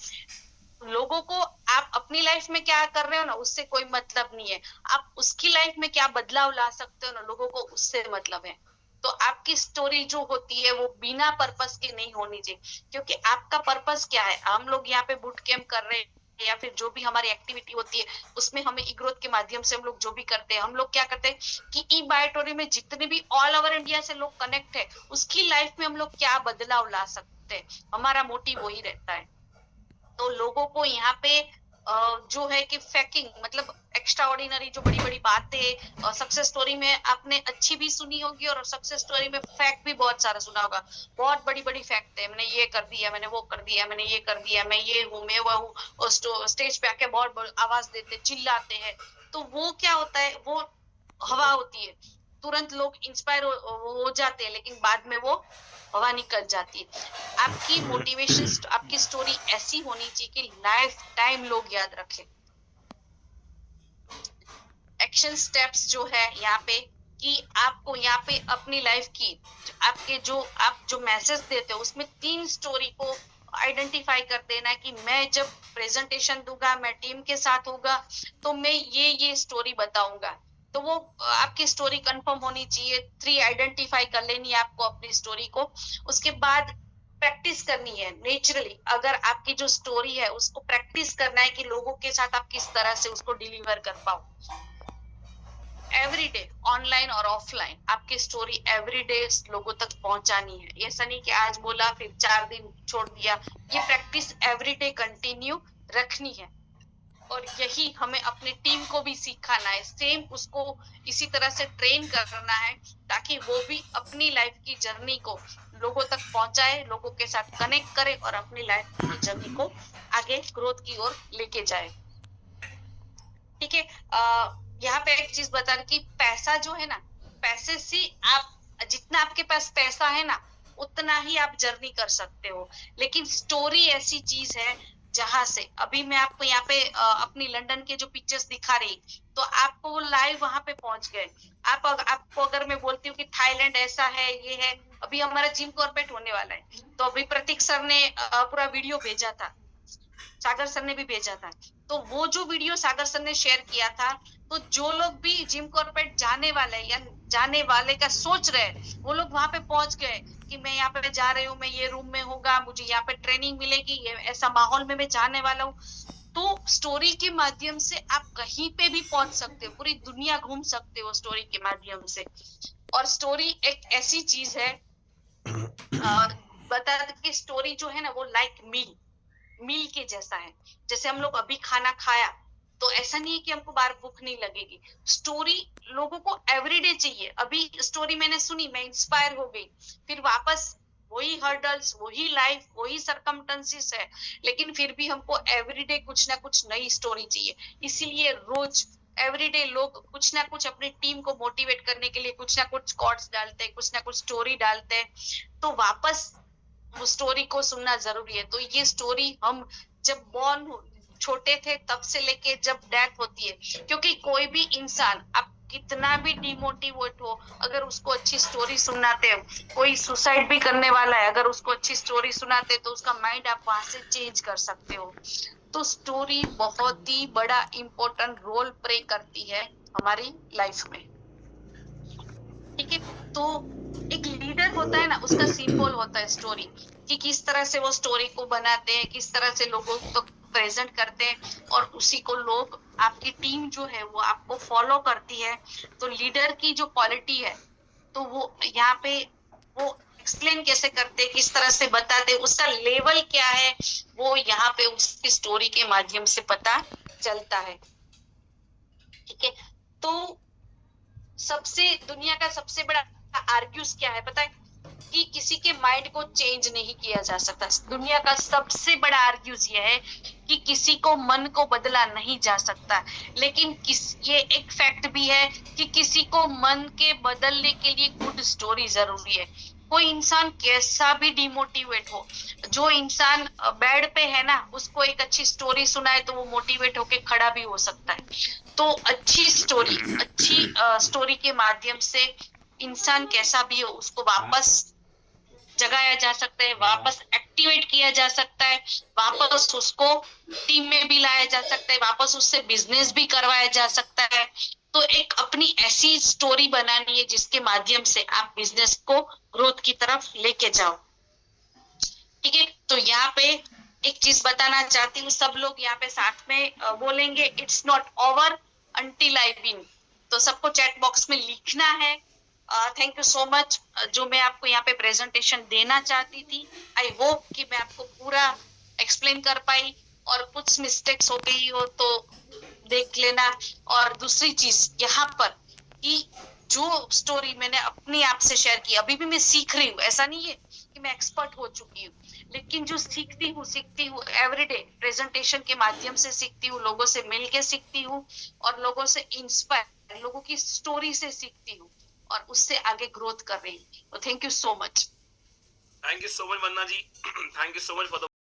लोगों को आप अपनी लाइफ में क्या कर रहे हो ना उससे कोई मतलब नहीं है, आप उसकी लाइफ में क्या बदलाव ला सकते हो ना लोगों को उससे मतलब है। तो आपकी स्टोरी जो होती है वो बिना पर्पस के नहीं होनी चाहिए, क्योंकि आपका पर्पस क्या है। हम लोग यहाँ पे बूट कैंप कर रहे हैं या फिर जो भी हमारी एक्टिविटी होती है उसमें हमें ई ग्रोथ के माध्यम से हम लोग जो भी करते हैं, हम लोग क्या करते हैं कि ई बायोटोरी में जितने भी ऑल ओवर इंडिया से लोग कनेक्ट है उसकी लाइफ में हम लोग क्या बदलाव ला सकते हैं, हमारा मोटिव वही रहता है। तो लोगों को यहाँ पे जो है कि फैकिंग मतलब एक्स्ट्रा ऑर्डिनरी जो बड़ी बड़ी बातें, सक्सेस स्टोरी में आपने अच्छी भी सुनी होगी और सक्सेस स्टोरी में फैक्ट भी बहुत सारा सुना होगा। बहुत बड़ी बड़ी फैक्ट है, मैंने ये कर दिया, मैंने वो कर दिया, मैंने ये कर दिया, मैं ये हूँ, मैं वो हूँ, और स्टेज पे आके बहुत आवाज देते चिल्लाते हैं। तो वो क्या होता है, वो हवा होती है, तुरंत लोग इंस्पायर हो जाते हैं, लेकिन बाद में वो हवा निकल जाती है। आपकी मोटिवेशन, आपकी स्टोरी ऐसी होनी चाहिए कि लाइफ टाइम लोग याद रखें। एक्शन स्टेप्स जो है यहाँ पे कि आपको यहाँ पे अपनी लाइफ की आपके जो आप जो मैसेज देते हो उसमें 3 स्टोरी को आइडेंटिफाई कर देना कि मैं जब प्रेजेंटेशन दूंगा, मैं टीम के साथ होगा तो मैं ये स्टोरी बताऊंगा। तो वो आपकी स्टोरी कंफर्म होनी चाहिए। 3 आइडेंटिफाई कर लेनी है आपको अपनी स्टोरी को। उसके बाद प्रैक्टिस करनी है नेचुरली। अगर आपकी जो स्टोरी है उसको प्रैक्टिस करना है कि लोगों के साथ आप किस तरह से उसको डिलीवर कर पाओ। एवरीडे ऑनलाइन और ऑफलाइन आपकी स्टोरी एवरीडे लोगों तक पहुंचानी है। ऐसा नहीं कि आज बोला फिर 4 दिन छोड़ दिया। ये प्रैक्टिस एवरीडे कंटिन्यू रखनी है, और यही हमें अपने टीम को भी सिखाना है। सेम उसको इसी तरह से ट्रेन करना है ताकि वो भी अपनी लाइफ की जर्नी को लोगों तक पहुंचाए, लोगों के साथ कनेक्ट करे और अपनी लाइफ की जर्नी को आगे ग्रोथ की ओर लेके जाए। ठीक है, यहाँ पे एक चीज बता रही कि पैसा जो है ना, पैसे से आप जितना आपके पास पैसा है ना उतना ही आप जर्नी कर सकते हो। लेकिन स्टोरी ऐसी चीज है जहां से अभी मैं आपको यहाँ पे अपनी लंदन के जो पिक्चर्स दिखा रही, तो आपको वो लाइव वहां पे पहुंच गए। आपको अगर मैं बोलती हूँ कि थाईलैंड ऐसा है, ये है, अभी हमारा जिम कॉर्बेट होने वाला है, तो अभी प्रतीक सर ने पूरा वीडियो भेजा था, सागर सर ने भी भेजा था। तो वो जो वीडियो सागर सर ने शेयर किया था, तो जो लोग भी जिम कॉर्बेट जाने वाले या जाने वाले का सोच रहे वो लोग वहां पे पहुंच गए कि मैं यहाँ पे जा रही हूँ, मैं ये रूम में होगा, मुझे यहाँ पे ट्रेनिंग मिलेगी, ये ऐसा माहौल में मैं जाने वाला हूँ। तो स्टोरी के माध्यम से आप कहीं पे भी पहुंच सकते हो, पूरी दुनिया घूम सकते हो स्टोरी के माध्यम से। और स्टोरी एक ऐसी चीज है, बता कि स्टोरी जो है ना वो लाइक मील के जैसा है। जैसे हम लोग अभी खाना खाया तो ऐसा नहीं है कि हमको बार भूख नहीं लगेगी। स्टोरी लोगों को एवरीडे चाहिए। अभी स्टोरी मैंने सुनी, मैं इंस्पायर हो गई, फिर वापस वही हर्डल्स, वही लाइफ, वही सरकमस्टेंसेस है, लेकिन फिर भी हमको एवरीडे कुछ ना कुछ नई स्टोरी चाहिए। इसीलिए रोज एवरीडे लोग कुछ ना कुछ अपनी टीम को मोटिवेट करने के लिए कुछ ना कुछ कोट्स डालते हैं, कुछ ना कुछ स्टोरी डालते हैं, तो वापस वो स्टोरी को सुनना जरूरी है। तो ये स्टोरी हम जब बॉर्न छोटे थे तब से लेके जब डेथ होती है, क्योंकि कोई भी इंसान, आप कितना भी डिमोटिवेट हो, अगर उसको अच्छी स्टोरी सुनाते हो, कोई सुसाइड भी करने वाला है, अगर उसको अच्छी स्टोरी सुनाते तो उसका माइंड आप वहां से चेंज कर सकते हो। तो स्टोरी बहुत ही बड़ा इम्पोर्टेंट रोल प्ले करती है हमारी लाइफ में। ठीक है, तो एक लीडर होता है ना, उसका सिंबल होता है स्टोरी, कि किस तरह से वो स्टोरी को बनाते हैं, किस तरह से लोगों को प्रेजेंट करते हैं, और उसी को लोग, आपकी टीम जो है वो आपको फॉलो करती है। तो लीडर की जो क्वालिटी है, तो वो यहाँ पे वो एक्सप्लेन कैसे करते, किस तरह से बताते, उसका लेवल क्या है, वो यहाँ पे उसकी स्टोरी के माध्यम से पता चलता है। ठीक है, तो सबसे दुनिया का सबसे बड़ा आर्ग्यूज क्या है पता है, कि किसी के माइंड को चेंज नहीं किया जा सकता। दुनिया का सबसे बड़ा आर्ग्यूज ये है कि किसी को मन को बदला नहीं जा सकता, लेकिन ये एक फैक्ट भी है कि किसी को मन के बदलने के लिए गुड स्टोरी जरूरी है। कोई इंसान कैसा भी डिमोटिवेट हो, जो इंसान बेड पे है ना, उसको एक अच्छी स्टोरी सुनाए तो वो मोटिवेट होके खड़ा भी हो सकता है। तो अच्छी स्टोरी के माध्यम से इंसान कैसा भी हो, उसको वापस जगाया जा सकता है, वापस एक्टिवेट किया जा सकता है, वापस उसको टीम में भी लाया जा सकता है, वापस उससे बिजनेस भी करवाया जा सकता है। तो एक अपनी ऐसी स्टोरी बनानी है जिसके माध्यम से आप बिजनेस को ग्रोथ की तरफ लेके जाओ। ठीक है, तो यहाँ पे एक चीज बताना चाहती हूँ, सब लोग यहाँ पे साथ में बोलेंगे, it's not over until I win. तो सबको चैट बॉक्स में लिखना है। Thank you so much. जो मैं आपको यहाँ पे प्रेजेंटेशन देना चाहती थी, आई होप कि मैं आपको पूरा एक्सप्लेन कर पाई, और कुछ मिस्टेक्स हो गई हो तो देख लेना। और दूसरी चीज यहाँ पर, कि जो स्टोरी मैंने अपने आप से शेयर की, अभी भी मैं सीख रही हूँ, ऐसा नहीं है कि मैं एक्सपर्ट हो चुकी हूँ, लेकिन जो सीखती हूँ एवरीडे प्रेजेंटेशन के माध्यम से सीखती हूँ, लोगों से मिलके सीखती हूँ, और लोगों से इंस्पायर, लोगों की स्टोरी से सीखती हूँ, और उससे आगे ग्रोथ कर रही हूँ। तो thank you so much. Thank you so much, Vanna ji. Thank you so much for the